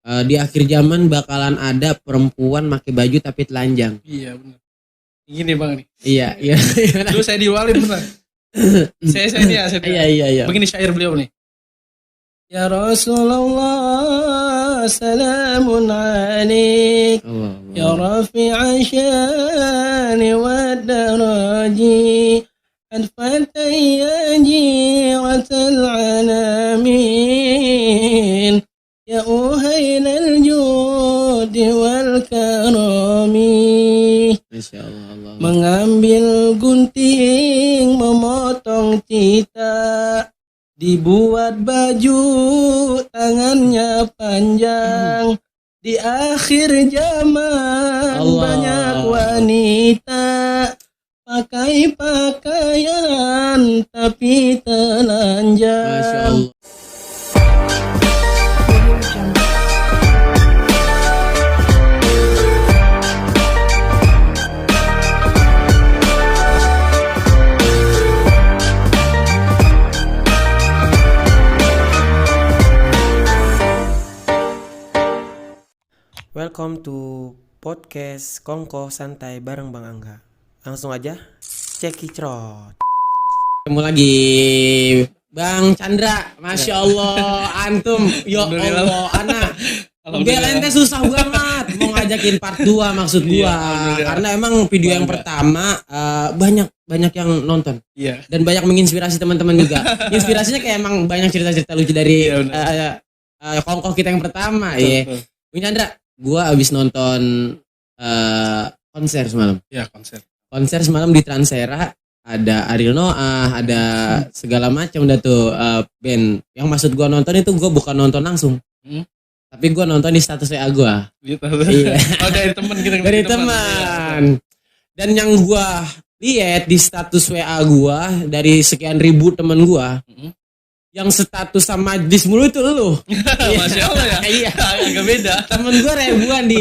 di akhir zaman bakalan ada perempuan pakai baju tapi telanjang. Iya benar. Gini bang nih. Iya. Dulu saya diwalin benar. saya ini ya. Iya. Begini syair beliau nih. Ya Rasulullah salamun alaik. Ya rafi'a syani wa daraji. Adfatay ya jiratal alamin. Ya uhailal judi wal karami. Masya Allah. Mengambil gunting memotong cita, dibuat baju tangannya panjang. Di akhir zaman banyak wanita pakai pakaian tapi telanjang. Masya Allah. Welcome to podcast Kongko Santai bareng Bang Angga. Langsung aja cekicrot. Ketemu lagi Bang Chandra. Masya Allah. Antum. Ya Allah. Anak belain teh susah banget mau ngajakin part 2 maksud gua. Karena emang video yang pertama banyak yang nonton. Iya. Dan banyak menginspirasi teman-teman juga. Inspirasinya kayak emang banyak cerita-cerita lucu dari Kongko kita yang pertama. Iya. Bang Chandra, gua abis nonton konser semalam. Iya, konser Semalam di Transera, ada Ariel Noah, ada segala macam dah tuh band. Yang maksud gua nonton itu gua bukan nonton langsung. Tapi gua nonton di status WA gua. Iya. Oh, dari teman kita. Dari teman. Dan yang gua lihat di status WA gua dari sekian ribu teman gua, yang status sama majlis mulu itu lu. Masya Allah ya. Iya. Agak beda. Temen gue ribuan di.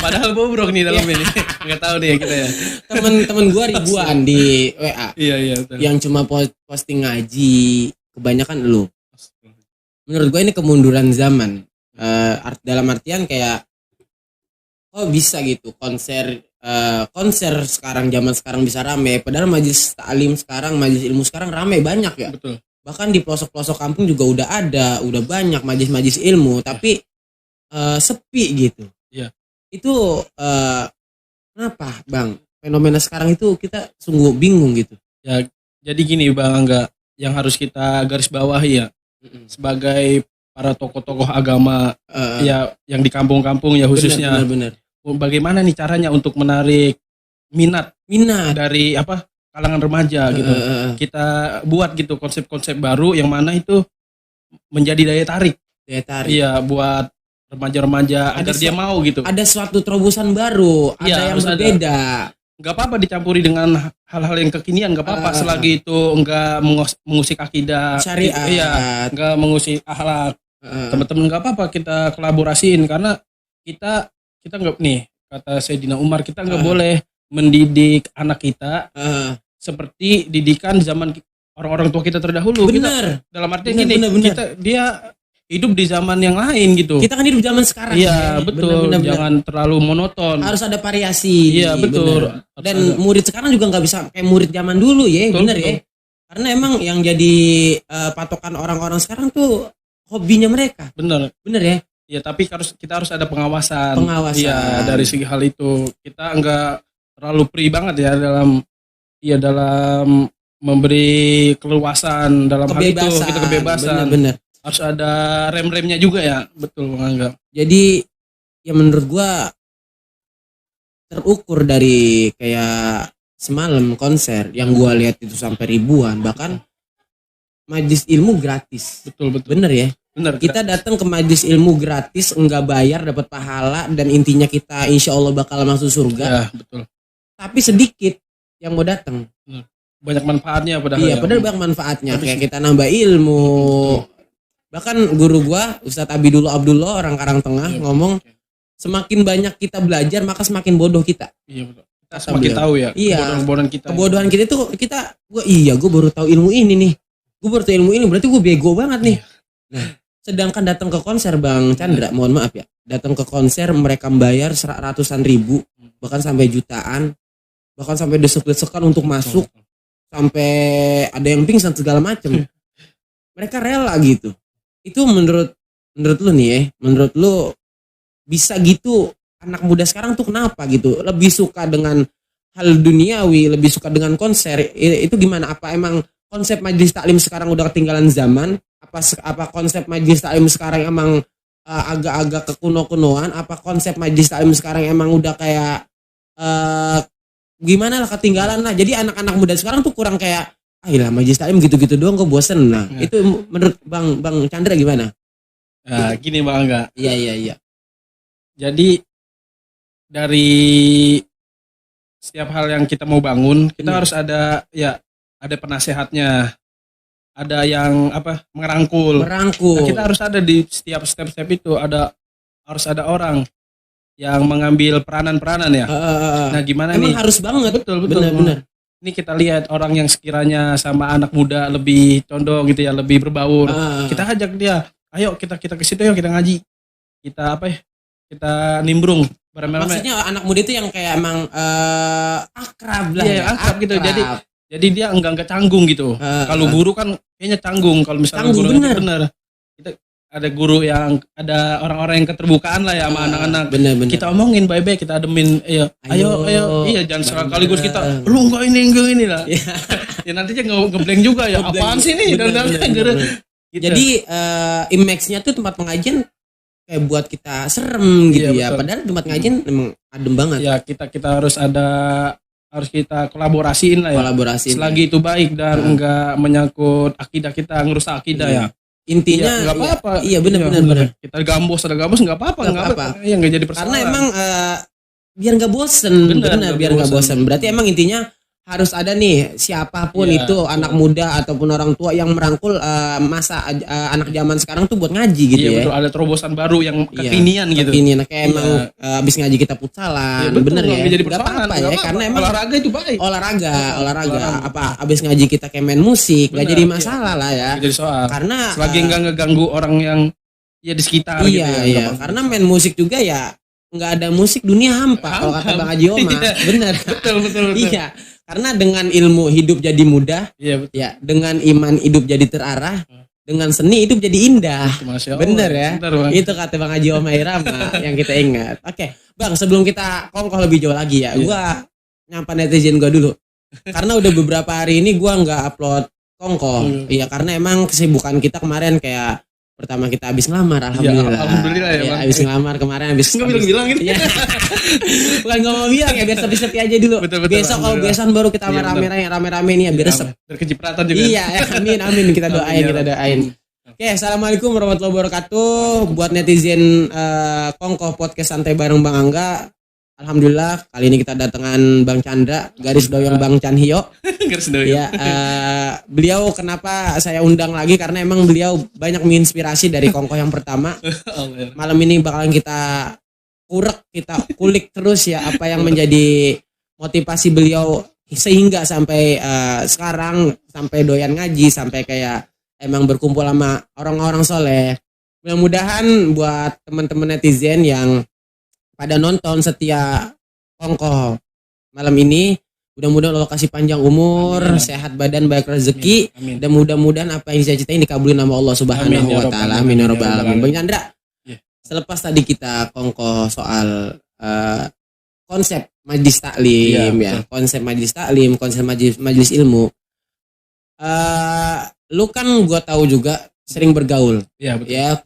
Padahal bobrok nih dalam ini. Nggak tahu deh kita ya. Temen gue ribuan di WA. Iya. Betul. Yang cuma posting ngaji. Kebanyakan lu. Menurut gue ini kemunduran zaman. Dalam artian kayak, oh bisa gitu konser sekarang zaman sekarang bisa rame. Padahal majlis ta'lim sekarang, majlis ilmu sekarang rame banyak ya. Betul. Bahkan di pelosok-pelosok kampung juga udah banyak majlis-majlis ilmu, tapi sepi gitu. Iya. Itu kenapa, Bang? Fenomena sekarang itu kita sungguh bingung gitu. Ya, jadi gini Bang Angga, yang harus kita garis bawahi ya, sebagai para tokoh-tokoh agama ya yang di kampung-kampung ya khususnya. Benar. Bagaimana nih caranya untuk menarik minat dari kalangan remaja gitu. Kita buat gitu konsep-konsep baru yang mana itu menjadi daya tarik. Iya, buat remaja-remaja agar dia mau gitu. Ada suatu terobosan baru, ada yang berbeda. Enggak apa-apa dicampuri dengan hal-hal yang kekinian, enggak apa-apa selagi itu enggak mengusik akidah syariat. Iya, enggak mengusik akhlak. Teman-teman enggak apa-apa kita kolaborasiin karena kita enggak nih kata Sayyidina Umar, kita enggak boleh mendidik anak kita seperti didikan zaman orang-orang tua kita terdahulu. Benar. Dalam arti gini, dia hidup di zaman yang lain gitu. Kita kan hidup zaman sekarang. Iya, betul. Jangan terlalu monoton. Harus ada variasi. Iya, betul. Dan murid sekarang juga nggak bisa kayak murid zaman dulu ya, benar ya. Karena emang yang jadi patokan orang-orang sekarang tuh hobinya mereka. Benar ya. Iya, tapi kita harus ada pengawasan. Iya, dari segi hal itu kita enggak terlalu free banget ya dalam memberi keluasan dalam kebebasan, hal itu, kita kebebasan. Benar. Harus ada rem-remnya juga ya, betul Bang Angga. Jadi ya menurut gua terukur dari kayak semalam konser yang gua lihat itu sampai ribuan, bahkan majlis ilmu gratis. Betul. Bener ya? Bener. Kita datang ke majlis ilmu gratis, enggak bayar, dapat pahala, dan intinya kita insya Allah bakal masuk surga. Ya, betul. Tapi sedikit yang mau datang. Banyak manfaatnya padahal. Iya, padahal banyak manfaatnya. Kayak kita nambah ilmu. Bahkan guru gua Ustadz Abdullah orang Karangtengah ngomong, semakin banyak kita belajar maka semakin bodoh kita. Iya, betul. Kita semakin tahu ya. Iya. Kebodohan kita itu gua baru tahu ilmu ini nih. Gue baru tahu ilmu ini berarti gue bego banget nih. Nah, Sedangkan datang ke konser Bang Chandra, mohon maaf ya, datang ke konser mereka bayar ratusan ribu, bahkan sampai jutaan, bahkan sampai desek-desekan untuk masuk, sampai ada yang pingsan segala macem. Mereka rela gitu. Itu menurut lu nih ya, menurut lu bisa gitu anak muda sekarang tuh kenapa gitu? Lebih suka dengan hal duniawi, lebih suka dengan konser. Itu gimana? Apa emang konsep majelis taklim sekarang udah ketinggalan zaman? Apa konsep majelis taklim sekarang emang agak-agak kekuno-kunoan? Apa konsep majelis taklim sekarang emang udah kayak gimana lah, ketinggalan lah. Jadi anak-anak muda sekarang tuh kurang kayak lah majelis taklim gitu-gitu doang kok bosen. Nah, itu menurut Bang Chandra gimana? Gini Bang Angga. Iya. Jadi dari setiap hal yang kita mau bangun, kita harus ada penasehatnya. Ada yang merangkul. Nah, kita harus ada di setiap step-step itu harus ada orang yang mengambil peranan-peranan ya. Nah, gimana emang nih? Harus banget. Betul. Benar. Ini kita lihat orang yang sekiranya sama anak muda lebih condong gitu ya, lebih berbaur. Kita ajak dia, ayo kita ke situ yuk, kita ngaji. Kita kita nimbrung bareng-bareng. Maksudnya anak muda itu yang kayak emang akrab lah. Iya, akrab gitu. Jadi dia enggak canggung gitu. Kalau guru kan kayaknya canggung kalau misalnya canggung, guru bener. Kita ada guru yang ada orang-orang yang keterbukaan lah ya sama anak-anak. Bener. Kita omongin baik-baik, kita ademin, ayo. Iya, jangan sekaligus kita lu enggak ini lah. Ya nantinya ngeblank juga ya. Apaan sih nih? Bener. Gitu. Jadi image-nya tuh tempat pengajian kayak buat kita serem gitu ya. Betul. Padahal tempat pengajian memang adem banget. Ya, kita harus kita kolaborasiin lah ya. Selagi itu baik dan enggak menyangkut akidah kita, ngerusak akidah ya. Intinya enggak apa-apa. Iya benar. Kita gambos enggak apa-apa. Iya, enggak jadi persoalan. Karena emang biar enggak bosen. Benar, biar enggak bosen. Berarti emang intinya harus ada nih siapapun itu anak muda ataupun orang tua yang merangkul masa anak zaman sekarang tuh buat ngaji gitu ya. Betul, ada terobosan baru yang kekinian gitu. Kekinian kayak emang abis ngaji kita futsalan, bener ya. Jadi gak apa-apa ya, karena emang olahraga itu baik. Olahraga. Apa abis ngaji kita kayak main musik, gak jadi masalah lah ya. Gak jadi soal. Karena selagi enggak ngeganggu orang yang di sekitar gitu ya. Iya, karena main musik juga ya nggak ada musik dunia hampa kalau kata Bang Haji Oma. Bener. Betul. Iya. Karena dengan ilmu hidup jadi mudah, ya, dengan iman hidup jadi terarah, dengan seni hidup jadi indah. Masya Allah. Bener ya. Itu kata Bang Haji Oma Irama yang kita ingat. Oke, Bang, sebelum kita kongkoh lebih jauh lagi ya, gua nyapa netizen gua dulu. Karena udah beberapa hari ini gua nggak upload kongkoh. Iya, karena emang kesibukan kita kemarin kayak pertama kita habis ngelamar, alhamdulillah ya, habis ngelamar kemarin habis bilang gitu. Ya. Bukan nggak mau bilang ya, biar sepi-sepi aja dulu. Betul, besok kalau besan baru kita rame-rame nih ya, biar resep. Terkecipratan juga. Iya, amin kita doain. Oke, assalamualaikum warahmatullahi wabarakatuh. Buat netizen Kongkoh podcast santai bareng Bang Angga. Alhamdulillah kali ini kita datangan Bang Chandra, garis doyong Bang Chanhyo. Garis doyong. Ya, beliau kenapa saya undang lagi karena emang beliau banyak menginspirasi dari Kongkoh yang pertama. Malam ini bakalan kita kulik terus ya apa yang menjadi motivasi beliau sehingga sampai sekarang sampai doyan ngaji, sampai kayak emang berkumpul sama orang-orang soleh. Mudah-mudahan buat teman-teman netizen yang pada nonton setia Kongkoh malam ini, mudah-mudahan Allah kasih panjang umur, sehat badan, baik rezeki, dan mudah-mudahan apa yang dicita-citain dikabulin sama Allah Subhanahu wa taala. Amin ya rabbal alamin. Bang Chandra, selepas tadi kita Kongkoh soal konsep majelis taklim konsep majelis taklim, konsep majelis ilmu. Lu kan gua tahu juga sering bergaul. Iya, betul. Ya,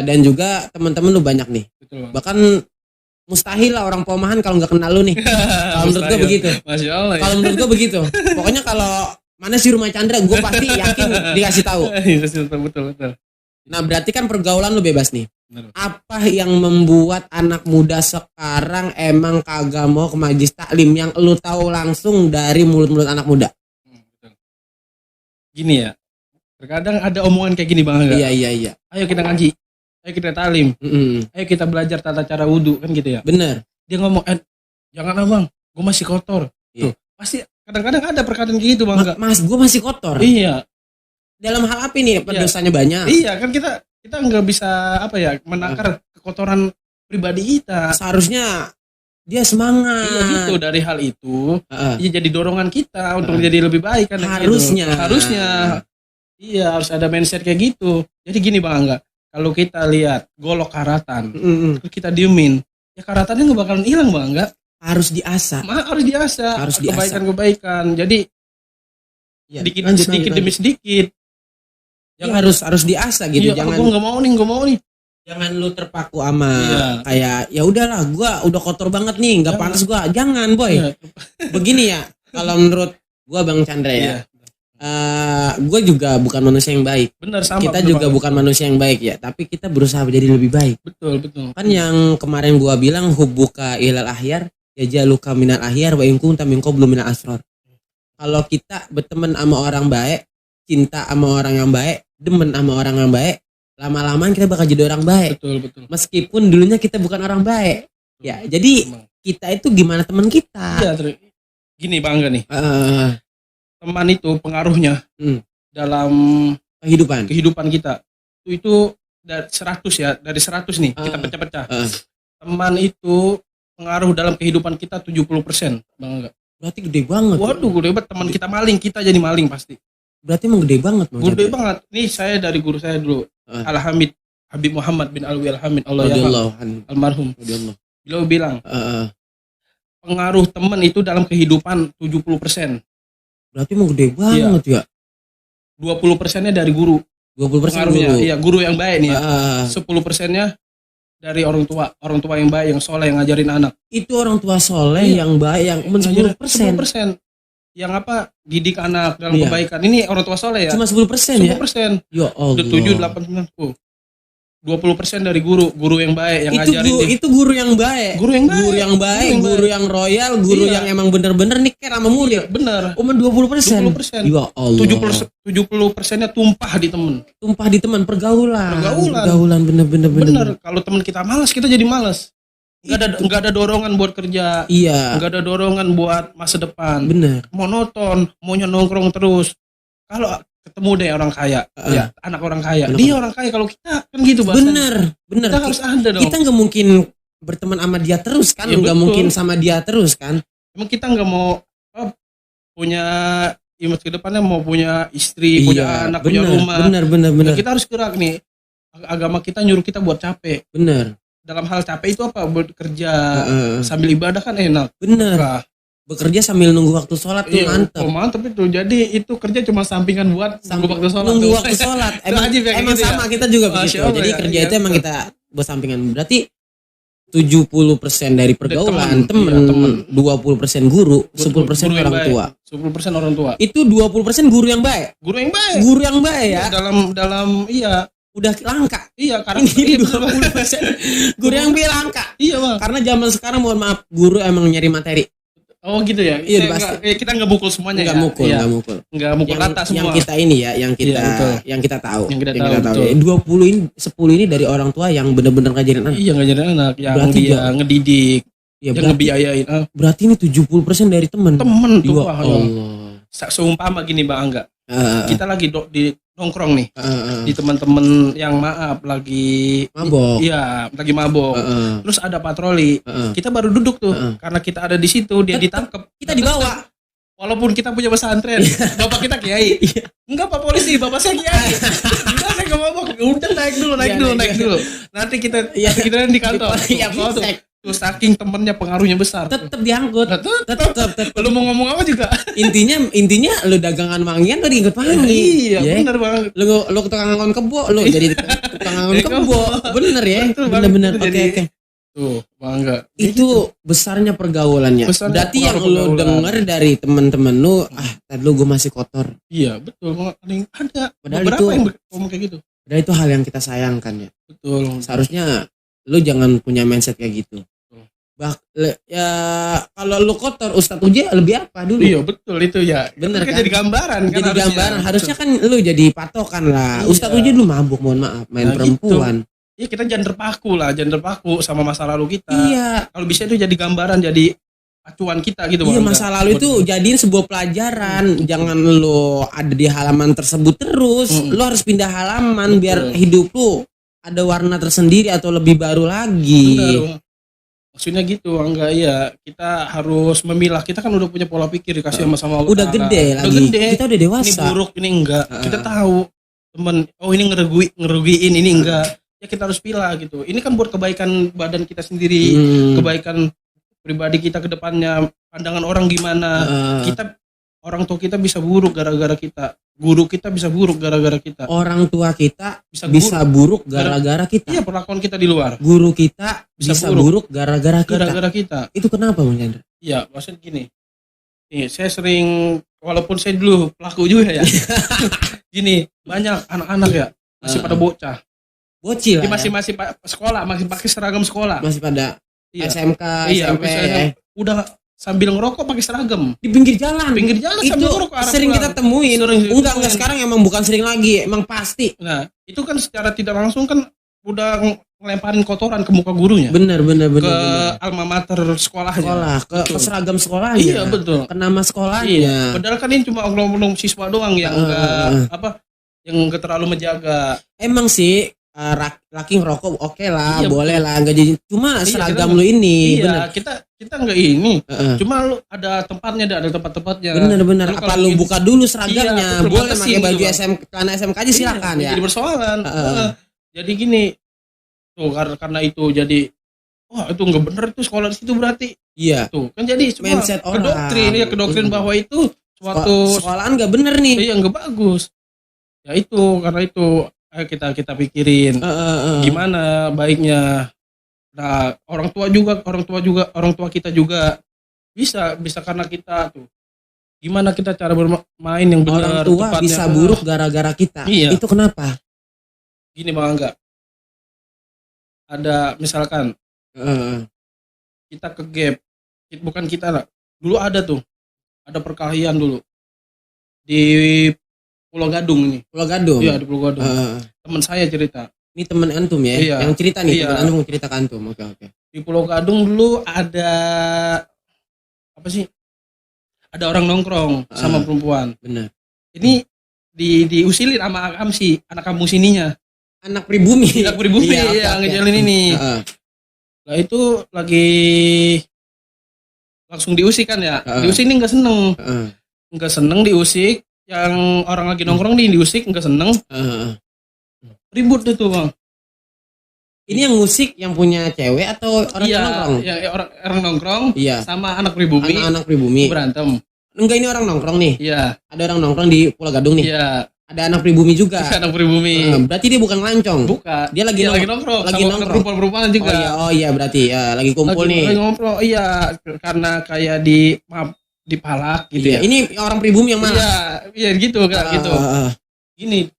dan juga teman-teman lu banyak nih. Betul. Bahkan mustahil lah orang Pomahan kalau nggak kenal lu nih. Kalau menurut gue begitu. Masya Allah. Kalau menurut gue begitu. Pokoknya kalau mana sih rumah Chandra, gue pasti yakin dikasih tahu. Betul. Nah, berarti kan pergaulan lu bebas nih. Betul. Apa yang membuat anak muda sekarang emang kagak mau ke majelis taklim yang lu tahu langsung dari mulut-mulut anak muda? Betul. Gini ya. Terkadang ada omongan kayak gini Bang. Iya. Ayo kita ngaji. Ayo kita talim, ayo kita belajar tata cara wudhu kan gitu ya. Bener. Dia ngomong, jangan Bang, gue masih kotor. Tuh, pasti kadang-kadang ada perkataan gitu Bang. Mas, gue masih kotor. Iya. Dalam hal apa nih? Dosanya banyak. Iya kan kita kita nggak bisa menakar kekotoran pribadi kita. Seharusnya dia semangat. Iya gitu, dari hal itu ya jadi dorongan kita untuk jadi lebih baik kan. Harusnya. Gitu. Harusnya. Iya, harus ada mindset kayak gitu. Jadi gini Bang Angga, kalau kita lihat golok karatan, terus kita diemin, ya karatannya nggak bakalan hilang Bang Angga. Harus diasah. Harus diasah. Kebaikan-kebaikan. Jadi sedikit demi sedikit. Harus diasah gitu. Iya, jangan gue nggak mau nih. Jangan lu terpaku sama kayak ya udahlah gua udah kotor banget nih, nggak pantas gua. Jangan boy. Begini ya, kalau menurut gua Bang Chandra ya. Gue juga bukan manusia yang baik. Bener, sama. Kita juga bukan manusia yang baik ya, tapi kita berusaha menjadi lebih baik. Betul. Kan yang kemarin gua bilang hubbuka ilal ahyar yajaluka minal ahyar wa in kunta min qablu minal asrar. Kalau kita berteman sama orang baik, cinta sama orang yang baik, demen sama orang yang baik, lama-lama kita bakal jadi orang baik. Betul. Meskipun dulunya kita bukan orang baik. Ya, jadi kita itu gimana teman kita? Iya, gini Bang Angga nih. Teman itu pengaruhnya dalam kehidupan kita. Itu dari 100 ya, dari 100 nih kita pecah-pecah. Teman itu pengaruh dalam kehidupan kita 70%, Bang Angga. Berarti gede banget. Waduh, gede banget. Teman kita maling, kita jadi maling pasti. Berarti emang gede banget. Gede banget. Nih saya dari guru saya dulu, Al-Hamid Habib Muhammad bin Alwi Al-Hamid, Allah yarham, almarhum. Beliau bilang, pengaruh teman itu dalam kehidupan 70%. Berarti emang gede banget ya. 20%-nya dari guru. 20% pengaruhnya. guru. Iya, guru yang baik nih ya. 10%-nya dari orang tua yang baik, yang soleh, yang ngajarin anak. Itu orang tua soleh yang baik, yang 10%. Yang didik anak dalam kebaikan. Ini orang tua soleh ya. Cuma 10% ya? 10%. Ya Allah. 7, 8, 9, 20% dari guru yang baik, yang ngajarin. Itu guru yang babaik. Guru yang royal, guru yang emang bener-bener nih care sama murid. Bener. Cuma 20%. Ya Allah. 70%-nya tumpah di teman. Pergaulan bener. Kalau teman kita malas, kita jadi malas. Enggak ada dorongan buat kerja. Iya. Enggak ada dorongan buat masa depan. Bener. Monoton, maunya nongkrong terus. Kalau ketemu deh orang kaya, ya anak orang kaya. Dia orang kaya, kalau kita kan gitu bahasanya. Bener. Kita harus ada dong. Kita nggak mungkin berteman sama dia terus kan, nggak mungkin sama dia terus kan. Emang kita nggak mau punya image ke depannya, mau punya istri, punya anak, punya rumah. Bener. Kita harus gerak nih. Agama kita nyuruh kita buat capek. Bener. Dalam hal capek itu apa? Bekerja sambil ibadah kan enak. Bener. Bekerja sambil nunggu waktu sholat tuh mantep. Mantep itu. Jadi itu kerja cuma sampingan buat nunggu waktu sholat. Nunggu waktu sholat. Emang gitu sama ya? Kita juga begitu. Jadi kerja itu emang kita buat sampingan. Berarti 70% dari pergaulan temen, 20% guru, 10% orang tua. 10% orang tua. Itu 20% guru yang baik. Guru yang baik ya. Dalam udah langka. Iya, karena ini 20% guru yang langka. Iya, Bang. Karena zaman sekarang mohon maaf, guru emang nyari materi. Oh gitu ya. Iya, kita nggak mukul semuanya. Nggak mukul rata semua. Yang kita ini ya, yang kita tahu. Yang kita tahu. 20 ini 10 ini dari orang tua yang bener-bener ngajarin anak. Iya, ngajarin anak, yang berarti dia ngedidik, yang ngebiayain. Berarti ini 70% dari teman. Temen tuh. Allah. Seumpama gini Bang Angga. Kita lagi di nongkrong nih di teman-teman yang lagi mabok. Iya, lagi mabok. Terus ada patroli. Kita baru duduk tuh karena kita ada di situ, dia ditangkap. Kita dibawa. Walaupun kita punya pesantren, bapak kita kiai. Enggak Pak polisi, bapak saya kiai. Kita saya enggak mabok. Udah naik dulu. Nanti kita di kantor. Iya, Terus saking temennya pengaruhnya besar. Tetap diangkut. Tetap. Lu mau ngomong apa juga? Intinya lu dagangan wangian lu diikut wangi. Iya, benar banget. Lu tukang ngangon kebo, lu jadi tukang ngangon kebo. Bener ya? Bener. Oke. Tuh, bangga. Itu besarnya pergaulannya. Berarti yang lu denger dari teman-teman lu, tadi lu gue masih kotor. Iya, betul. Ada. Padahal beberapa yang ngomong kayak gitu. Padahal itu hal yang kita sayangkan ya. Betul. Seharusnya lu jangan punya mindset kayak gitu. Ya kalau lu kotor, Ustadz Uji lebih apa dulu? Iya betul itu ya. Bener kan? Jadi gambaran kan. Jadi gambaran. Harusnya kan lu jadi patokan lah. Iya. Ustadz Uji dulu mabuk, mohon maaf, main perempuan. Iya kita jangan terpaku sama masa lalu kita. Iya. Kalau bisa itu jadi gambaran, jadi acuan kita gitu. Iya, masa lalu itu jadiin sebuah pelajaran. Jangan lu ada di halaman tersebut terus. Lu harus pindah halaman biar hidup lu ada warna tersendiri atau lebih baru lagi. Benar. Maksudnya gitu, enggak ya. Kita harus memilah. Kita kan udah punya pola pikir dikasih sama Allah. Udah gede lagi. Udah gede. Kita udah dewasa. Ini buruk, ini enggak. Kita tahu temen, ini ngerugiin, ini enggak. Ya kita harus pilih gitu. Ini kan buat kebaikan badan kita sendiri, kebaikan pribadi kita ke depannya. Pandangan orang gimana? Orang tua kita bisa buruk gara-gara kita. Guru kita bisa buruk gara-gara kita. Orang tua kita bisa buruk gara-gara kita. Iya, perlakuan kita di luar. Guru kita bisa buruk gara-gara kita. Gara-gara kita. Itu kenapa, Bang Chandra? Iya, maksudnya gini. Nih, saya sering, walaupun saya dulu pelaku juga ya. Gini, banyak anak-anak ya masih pada bocah. Bocil. Masih sekolah, masih pakai seragam sekolah. Masih pada SMK, SMP. Udah sambil ngerokok pakai seragam di pinggir jalan itu sambil ngerokok, sering kita temuin. Enggak sekarang emang bukan sering lagi, emang pasti. Nah itu kan secara tidak langsung kan udah ngelemparin kotoran ke muka gurunya. Bener ke alma mater sekolahnya, ke seragam sekolahnya. Iya betul, ke nama sekolahnya. Iya. Padahal kan ini cuma oknum siswa doang yang yang enggak terlalu menjaga. Emang sih laki ngerokok oke lah, boleh lah, enggak jadi cuma seragam lu ini. Iya, bener. kita enggak ini. Cuma lu ada tempatnya, ada tempat-tempatnya. Bener. Apa lu buka dulu seragamnya? Iya, boleh pakai baju celana SMK aja silakan ya. Jadi persoalan. Jadi gini. Tuh karena itu jadi wah itu enggak bener tuh sekolah di situ berarti. Iya. Tuh, kan jadi semua mindset orang. Kedoktrin bahwa itu suatu sekolahan enggak bener nih. Iya, enggak bagus. Ya itu, karena itu ayo kita pikirin gimana baiknya. Nah orang tua kita juga bisa karena kita tuh gimana kita cara bermain yang benar. Orang tua bisa buruk gara-gara kita. Iya. Itu kenapa? Gini Bang Angga, ada misalkan kita ke gap, bukan kita lah, dulu ada perkelahian dulu di Pulau Gadung ini. Pulau Gadung. Iya, di Pulau Gadung. Teman saya cerita. Ini teman antum ya? Iya. Yang cerita nih, iya. teman antum cerita ke antum. Oke. Di Pulau Gadung dulu ada apa sih? Ada orang nongkrong sama perempuan. Benar. Ini diusilin sama Amsi, anak kampung sininya. Anak pribumi. Iya, ngejalin ini. Nah itu lagi langsung diusik kan ya. Diusik ini enggak seneng. Enggak seneng diusik. Yang orang lagi nongkrong diusik enggak seneng. Ribut itu Bang. Ini yang musik yang punya cewek atau orang nongkrong? Iya, orang nongkrong. Iya. Sama anak pribumi. Anak pribumi. Berantem. Enggak, ini orang nongkrong nih. Iya. Ada orang nongkrong di Pulau Gadung nih. Iya. Ada anak pribumi juga. Anak pribumi. Berarti dia bukan lancong. Bukan. Dia lagi nongkrong. Lagi nongkrong. Perempuan juga. Oh iya berarti ya lagi kumpul nih. Lagi ngobrol. Iya, karena kayak dipalak gitu ya. Ini orang pribumi yang mana? Iya gitu Kak, gitu. Gini.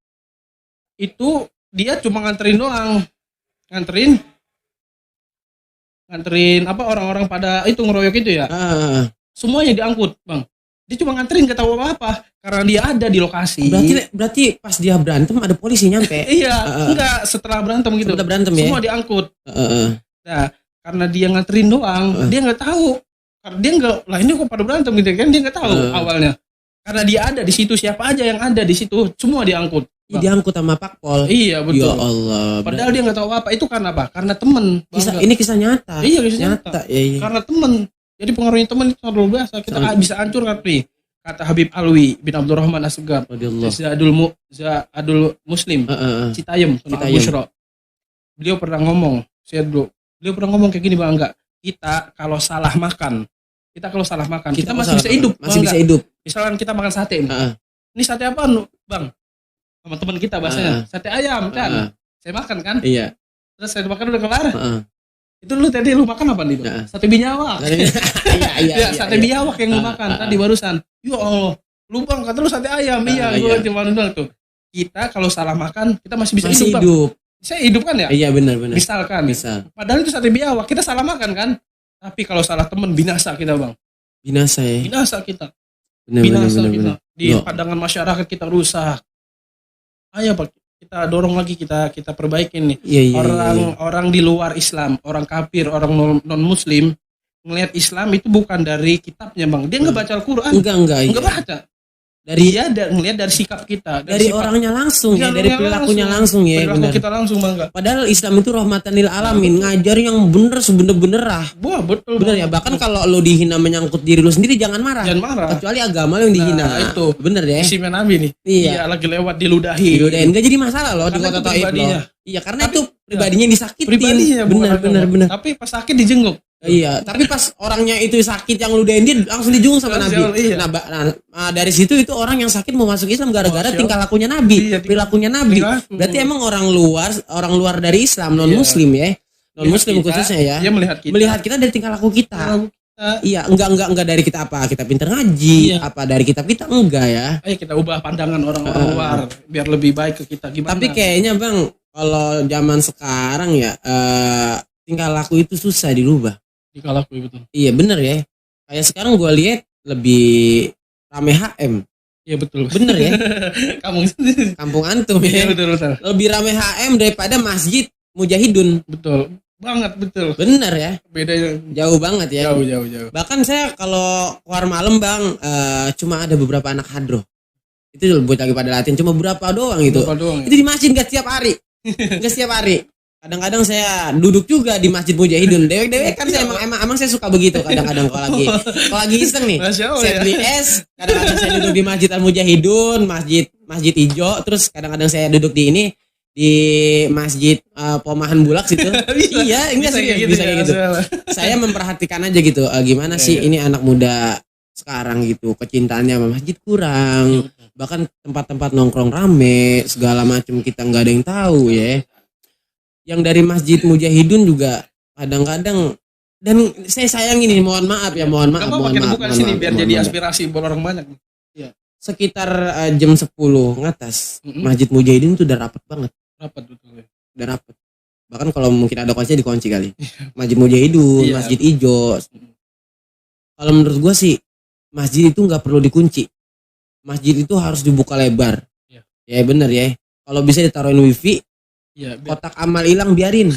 Itu dia cuma nganterin doang. Nganterin apa orang-orang pada itu ngeroyok itu ya. Semuanya diangkut, Bang. Dia cuma nganterin enggak tahu apa-apa karena dia ada di lokasi. Berarti pas dia berantem ada polisi nyampe. Iya, enggak setelah berantem gitu. Setelah berantem ya. Semua diangkut. Nah, karena dia nganterin doang, dia enggak tahu. Karena dia enggak, lah ini kok pada berantem gitu kan, dia enggak tahu awalnya. Karena dia ada di situ, siapa aja yang ada di situ, semua diangkut. Diangkut sama Pakpol. Iya betul. Ya Allah. Padahal dia nggak tahu apa. Itu karena apa? Karena temen. Ini kisah nyata. Iya kisah nyata. Iya. Karena temen. Jadi pengaruhnya temen itu luar biasa. Kita bisa hancur kan nih. Kata Habib Alwi bin Abdurrahman As-Segaf. Zadul Muslim. Citayam. Bushra. Beliau pernah ngomong. Beliau pernah ngomong kayak gini Bang. Enggak. Kita kalau salah makan. Kita masih bisa hidup. Masih bisa hidup. Misalkan kita makan sate. Ini sate apa Bang? Sama teman kita bahasanya sate ayam kan. Saya makan kan. Iya. Terus saya makan udah kelar. Itu lu makan apa nih? Sate biawak. Iya, sate biawak yang lu makan tadi barusan. Ya Allah. Lu Bang kata lu sate ayam. Iya, gua cuma bilang tuh. Kita kalau salah makan kita masih bisa hidup, Bang. Saya hidup kan ya? Iya benar. Misalkan. Padahal itu sate biawak, kita salah makan kan. Tapi kalau salah teman binasa kita Bang. Binasa ya. Binasa kita. Binasa kita. Di pandangan masyarakat kita rusak. Ayo Pak, kita dorong lagi, kita perbaikin nih. Orang di luar Islam, orang kafir, orang non Muslim ngelihat Islam itu bukan dari kitabnya Bang. Dia enggak baca Al-Qur'an. Enggak baca. Dia ngelihat dari sikap kita, dari orangnya langsung ya, dari perilakunya langsung ya, benar. Kita langsung bangga. Padahal Islam itu rahmatan lil alamin, ngajar yang bener sebener-bener lah. Wah, betul. Bener ya, bahkan kalau lo dihina menyangkut diri lo sendiri jangan marah. Kecuali agama lo yang dihina. Nah, itu. Bener ya. Istimewa Nabi nih. Iya, lagi lewat diludahin. Enggak jadi masalah loh di kota Taif loh. Iya, karena itu pribadinya disakitin. Bener. Tapi pas sakit dijenguk. Iya, tapi pas orangnya itu sakit yang ludahin dia langsung dijungung sama Nabi. Iya. Nah, dari situ itu orang yang sakit mau masuk Islam gara-gara tingkah lakunya Nabi, perilakunya Nabi. Berarti emang orang luar dari Islam, non Muslim ya, non Muslim khususnya ya. Dia melihat kita dari tingkah laku kita. Iya, enggak dari kita apa kita pintar ngaji, apa dari kita enggak ya. Ayo kita ubah pandangan orang-orang luar biar lebih baik ke kita gimana. Tapi kayaknya Bang, kalau zaman sekarang ya tingkah laku itu susah dirubah. Tingkah laku betul. Iya bener ya. Kayak sekarang gue lihat lebih rame HM. Iya betul. Bener ya. Kampung antum ya. Iya betul. Lebih rame HM daripada masjid Mujahidun. Betul. Banget betul. Bener ya. Bedanya jauh banget ya. Jauh. Bahkan saya kalau keluar malam Bang, cuma ada beberapa anak hadroh. Itu buat lagi pada latihan, cuma berapa doang itu. Itu di masjid gak setiap hari. Gak setiap hari. Kadang-kadang saya duduk juga di Masjid Mujahidun. Dewek kan saya emang saya suka begitu kadang-kadang kalau lagi iseng nih. Saya beli es, kadang-kadang saya duduk di Masjid Al Mujahidun, Masjid Ijo, terus kadang-kadang saya duduk di Masjid Pomahan Bulak situ. Iya, enggak sih bisa kayak gitu. Saya memperhatikan aja gitu, gimana sih ini anak muda sekarang gitu, kecintaannya sama masjid kurang. Bahkan tempat-tempat nongkrong rame, segala macam kita nggak ada yang tahu ya. Yang dari Masjid Mujahidun juga kadang-kadang, dan saya sayang ini, mohon maaf. Bukan sini biar jadi aspirasi buat orang banyak. Ya. Sekitar jam 10 ngatas, Masjid Mujahidin itu udah rapat banget. Betul. Udah rapat. Bahkan kalau mungkin ada kunci dikunci kali. Masjid Mujahidun, Masjid Ijo. Kalau menurut gua sih masjid itu nggak perlu dikunci. Masjid itu harus dibuka lebar. Ya bener ya. Kalau bisa ditaruhin wifi. Kotak amal hilang biarin.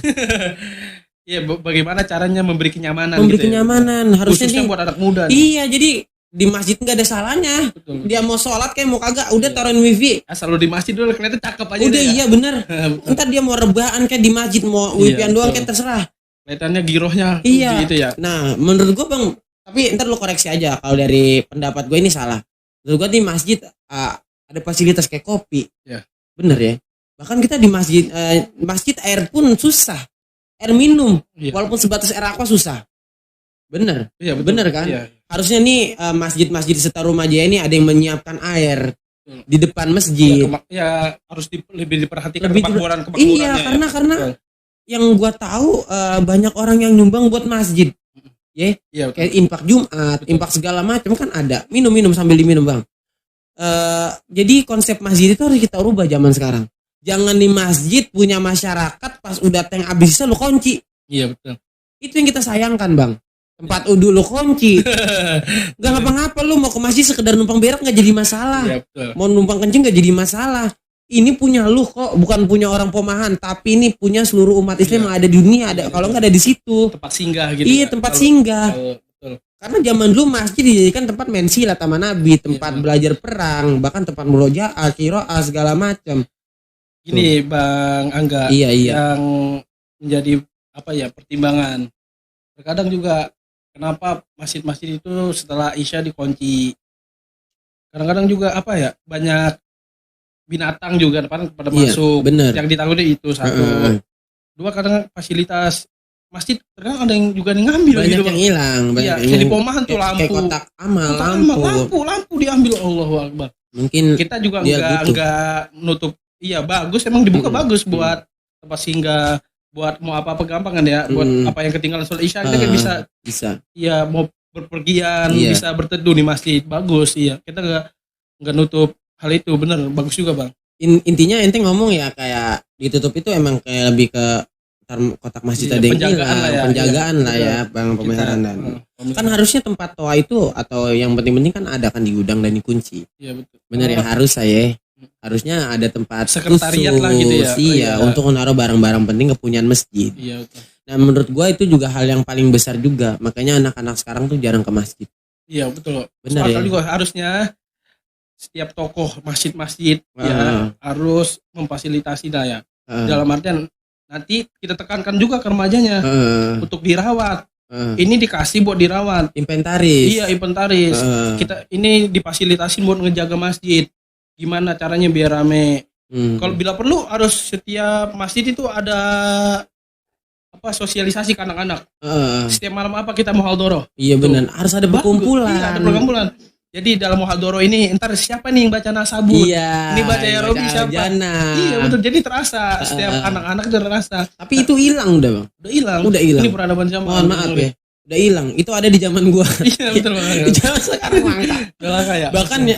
Iya, bagaimana caranya memberi kenyamanan? Kenyamanan. Harusnya buat anak muda. Iya, jadi di masjid nggak ada salahnya. Betul. Dia mau sholat kayak mau kagak, udah taruhin wifi. Asal lu di masjid dulu kelihatan cakep aja. Udah iya bener. Entar dia mau rebahan kayak di masjid, mau wifi-an doang kayak terserah. Kelihatannya girohnya. Iya. Gitu ya. Nah, menurut gua Bang, tapi ntar lu koreksi aja kalau dari pendapat gue ini salah. Menurut gua di masjid ada fasilitas kayak kopi. Bener ya. Bahkan kita di masjid air pun susah, air minum, walaupun sebatas air aqua susah. Bener, bener kan? Harusnya nih masjid-masjid di Setarumajaya ini ada yang menyiapkan air di depan masjid. Harus lebih diperhatikan kemakmuran. Iya, karena yang gua tahu banyak orang yang nyumbang buat masjid, kayak infak Jumat, infak segala macam kan ada. Minum sambil diminum Bang. Jadi konsep masjid itu harus kita rubah zaman sekarang. Jangan di masjid punya masyarakat pas udah tank habis lu kunci. Iya betul. Itu yang kita sayangkan Bang. Tempat udu lu kunci. Gak ngapa-ngapa lu mau ke masjid sekedar numpang berak gak jadi masalah. Iya betul. Mau numpang kencing gak jadi masalah. Ini punya lu kok, bukan punya orang Pomahan, tapi ini punya seluruh umat Islam yang ada di dunia. Kalau nggak ada di situ. Tempat singgah gitu. Iya, tempat singgah. Betul. Karena zaman dulu masjid dijadikan tempat mensilat sama Nabi, tempat belajar perang, bahkan tempat murojaah, qiraah segala macam. Ini Bang Angga, yang menjadi pertimbangan. Terkadang juga kenapa masjid-masjid itu setelah Isya dikunci. Kadang-kadang juga banyak binatang juga pada masuk. Bener. Yang ditakutnya itu satu. Dua, kadang fasilitas masjid terkadang ada yang juga ngambil. Banyak yang hilang. Kayak di Pomahan tuh lampu. Kayak kotak amal, lampu diambil, Allahu Akbar. Mungkin kita juga enggak nutup. Iya bagus, emang dibuka bagus buat tempat singgah, buat mau apa-apa gampang kan ya, buat apa yang ketinggalan sholat Isya kita kan bisa. Iya, mau berpergian, bisa berteduh di masjid, bagus. Iya, kita enggak nutup hal itu, bener, bagus juga Bang. Intinya ente ngomong ya kayak ditutup itu emang kayak lebih ke kotak masjid ada yang penjagaan lah ya, Bang, pemeliharaan dan kan harusnya tempat toa itu atau yang penting-penting kan ada kan di gudang dan dikunci. Iya betul. Bener ya, harus saya. Harusnya ada tempat sekretariat khusus, lah gitu ya. Untuk menaruh barang-barang penting kepunyaan masjid. Iya betul. Nah menurut gua itu juga hal yang paling besar juga. Makanya anak-anak sekarang tuh jarang ke masjid. Iya betul. Benar ya. Juga harusnya setiap tokoh masjid-masjid ya harus memfasilitasi dah ya. Dalam artian nanti kita tekankan juga ke remajanya untuk dirawat. Ini dikasih buat dirawat. Inventaris. Iya, inventaris. Kita ini difasilitasi buat ngejaga masjid. Gimana caranya biar rame? Kalau bila perlu harus setiap masjid itu ada sosialisasi ke anak-anak. Setiap malam kita muhadharah. Iya benar. Harus ada perkumpulan. Iya, ada perkumpulan. Jadi dalam muhadharah ini entar siapa nih yang baca nasabut? Iya. Ini baca ya Robi siapa? Iya betul. Jadi terasa setiap anak-anak itu terasa. Tapi itu hilang udah, Bang. Udah hilang. Ini peradaban zaman. Mohon maaf ya. Udah hilang. Itu ada di zaman gua. Iya betul banget. Jangan sekarang langka. Udah langka ya. Bahkan ya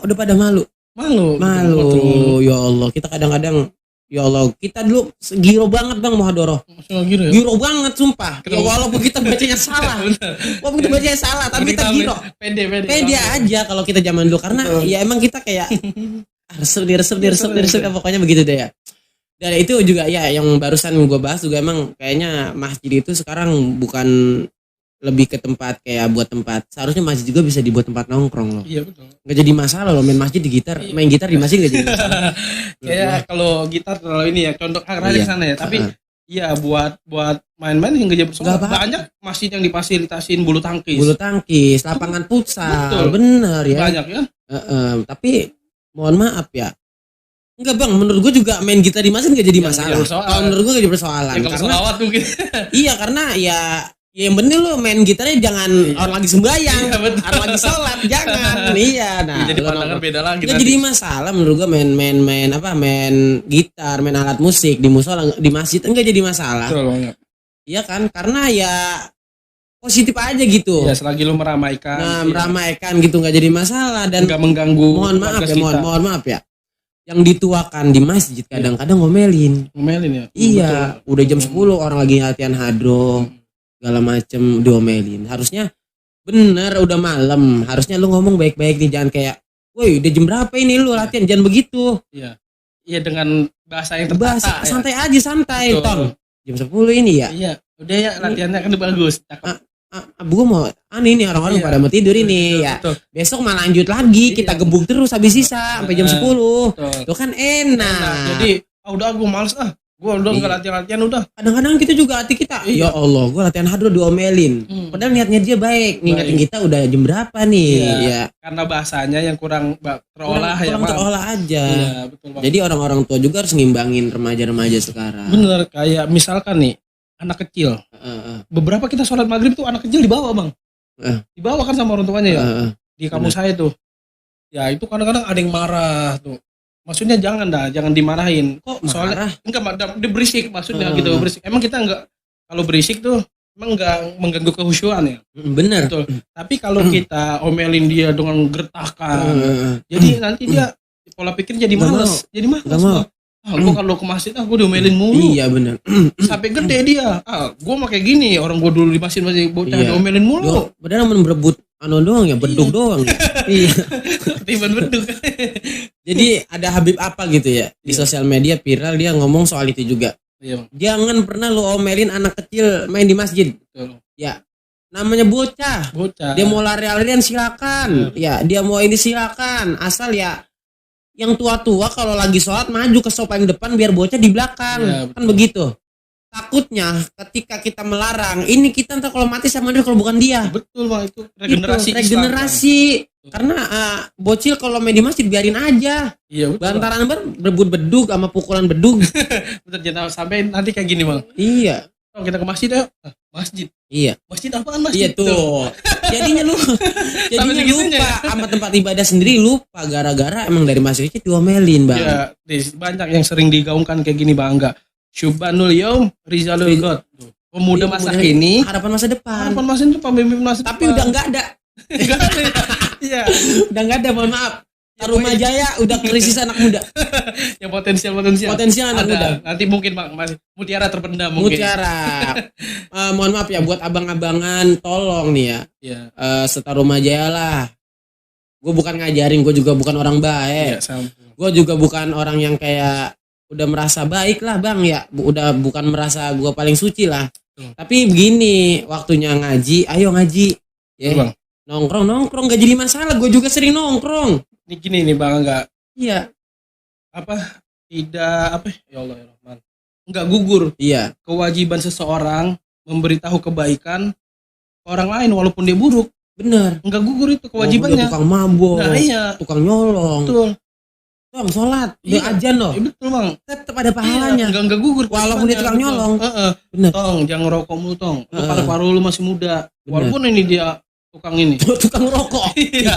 udah pada malu. Betul. Ya Allah, kita kadang-kadang ya Allah, kita dulu giro banget Bang muhadharah. Giro banget sumpah. Ya, walaupun kita bacanya salah. Walaupun kita bacanya salah, tapi kita giro. Pede aja kalau kita zaman dulu karena ya emang kita kayak resep pokoknya begitu deh ya. Dan itu juga ya yang barusan gue bahas juga emang kayaknya masjid itu sekarang bukan lebih ke tempat kayak buat tempat, seharusnya masjid juga bisa dibuat tempat nongkrong loh. Iya betul. Gak jadi masalah loh main masjid di gitar, main gitar di masjid gak jadi masalah. Kayak kalau gitar terlalu ini ya contoh arahnya ke sana ya, tapi iya buat main-main yang gak jadi banyak masjid yang difasilitasin bulu tangkis, lapangan futsal, bener ya. Banyak ya. Tapi mohon maaf ya. Enggak Bang, menurut gue juga main gitar di masjid gak jadi masalah. Kalau menurut gue gak jadi persoalan. Ya, karena mungkin. Iya karena ya yang penting lo main gitarnya jangan orang lagi sembahyang, orang lagi sholat, jangan. Iya, nah. Jadi pandangan beda lagi. Gak jadi masalah menurut gue main gitar, main alat musik di musola, di masjid enggak jadi masalah. Iya kan? Karena ya positif aja gitu. Ya selagi lo meramaikan. Nah, meramaikan gitu nggak jadi masalah dan nggak mengganggu. Mohon maaf ya. Yang dituakan di masjid kadang-kadang ngomelin ya. Iya, udah jam 10 orang lagi latihan hadroh. Segala macem diomelin. Harusnya bener udah malam. Harusnya lu ngomong baik-baik nih, jangan kayak, woi udah jam berapa ini lu latihan, jangan begitu. Iya dengan bahasa yang tertata. Santai aja, santai. Ton. Jam 10 ini ya. Iya, udah ya latihannya kan bagus. Gue mau ini orang-orang pada mau tidur ini ya. Betul. Besok malah lanjut lagi, kita gebuk terus habis sisa sampai jam 10. Itu kan enak. Jadi udah gue males gue udah nggak latihan udah. Kadang-kadang kita juga hati kita, ya Allah, gue latihan hadroh diomelin. Padahal niatnya dia baik, ngingetin kita udah jam berapa nih. Ya. Karena bahasanya yang kurang terolah kurang terolah aja. Iya, betul, Bang. Jadi orang-orang tua juga harus ngimbangin remaja-remaja sekarang. Bener, kayak misalkan nih anak kecil. Beberapa kita sholat maghrib tuh anak kecil dibawa Bang. Dibawa kan sama orang tuanya ya. Di kampus saya tuh. Ya itu kadang-kadang ada yang marah tuh. Maksudnya jangan dimarahin. Kok soalnya enggak dia berisik maksudnya gitu berisik. Emang kita enggak kalau berisik tuh emang enggak mengganggu kehusyuan ya. Bener. Betul. Tapi kalau kita omelin dia dengan gertakan, jadi nanti dia pola pikir jadi malas. Jadi malas. Gue kalau ke masjid gue diomelin mulu. Iya bener. Sampai gede dia. Gue mah kayak gini, orang gue dulu di masjid masih bocah diomelin mulu. Padahal beduk doang ya, beduk doang. Iya. Tiban beduk. Jadi ada Habib apa gitu ya di sosial media viral, dia ngomong soal itu juga. Jangan pernah lu omelin anak kecil main di masjid. Betul. Ya. Namanya bocah. Dia mau lari-larian silakan. Ya, dia mau ini silakan. Asal ya yang tua-tua kalau lagi sholat maju ke sofa yang depan biar bocah di belakang. Kan begitu. Takutnya ketika kita melarang, ini kita ntar kalau mati sama dia kalau bukan dia. Betul Bang, itu regenerasi. Karena bocil kalau main di masjid biarin aja. Iya betul. Bantaran berebut bedug sama pukulan bedug. Betul, jangan sampai nanti kayak gini Bang. Iya. Kalau kita ke masjid ya, masjid. Iya. Masjid apaan masjid? Iya tuh. Jadinya lupa sama tempat ibadah sendiri, lupa gara-gara emang dari masjid itu diomelin Bang. Iya, banyak yang sering digaungkan kayak gini Bang, enggak. Syubanul yaum rizalul god. Pemuda masa kini, harapan masa depan. Pemimpin masa depan. Tapi udah enggak ada. Iya. Udah enggak ada, mohon maaf. Taruma Jaya udah krisis anak muda. Yang potensial anak muda. Nanti mungkin Bang masih mutiara terpendam mungkin. Mohon maaf ya buat abang-abangan, tolong nih ya. Iya. Setaruma Jaya lah. Gue bukan ngajarin, gue juga bukan orang baik. Gue juga bukan orang yang kayak udah merasa baik lah Bang ya. Udah bukan merasa gue paling suci lah. Tapi begini, waktunya ngaji, ayo ngaji. Ya. Nongkrong gak jadi masalah. Gue juga sering nongkrong. Ini gini nih Bang, enggak Iya. Tidak ya Allah ya Rahman. Enggak gugur. Iya. Kewajiban seseorang memberitahu kebaikan ke orang lain walaupun dia buruk. Bener. Enggak gugur itu Walaupun dia kewajibannya. tukang mabok, Nah, iya. tukang nyolong. Betul. Bang, sholat, Iya. dia ajan loh. Iya betul Bang. Tetap ada pahalanya. Iya, enggak gugur. Walaupun dia tukang nyolong. Bener. Tong, jangan ngerokok mulu Tong. Lu Heeh. paru-paru lu masih muda. Bener. Walaupun ini dia tukang ini. Tukang rokok. Iya.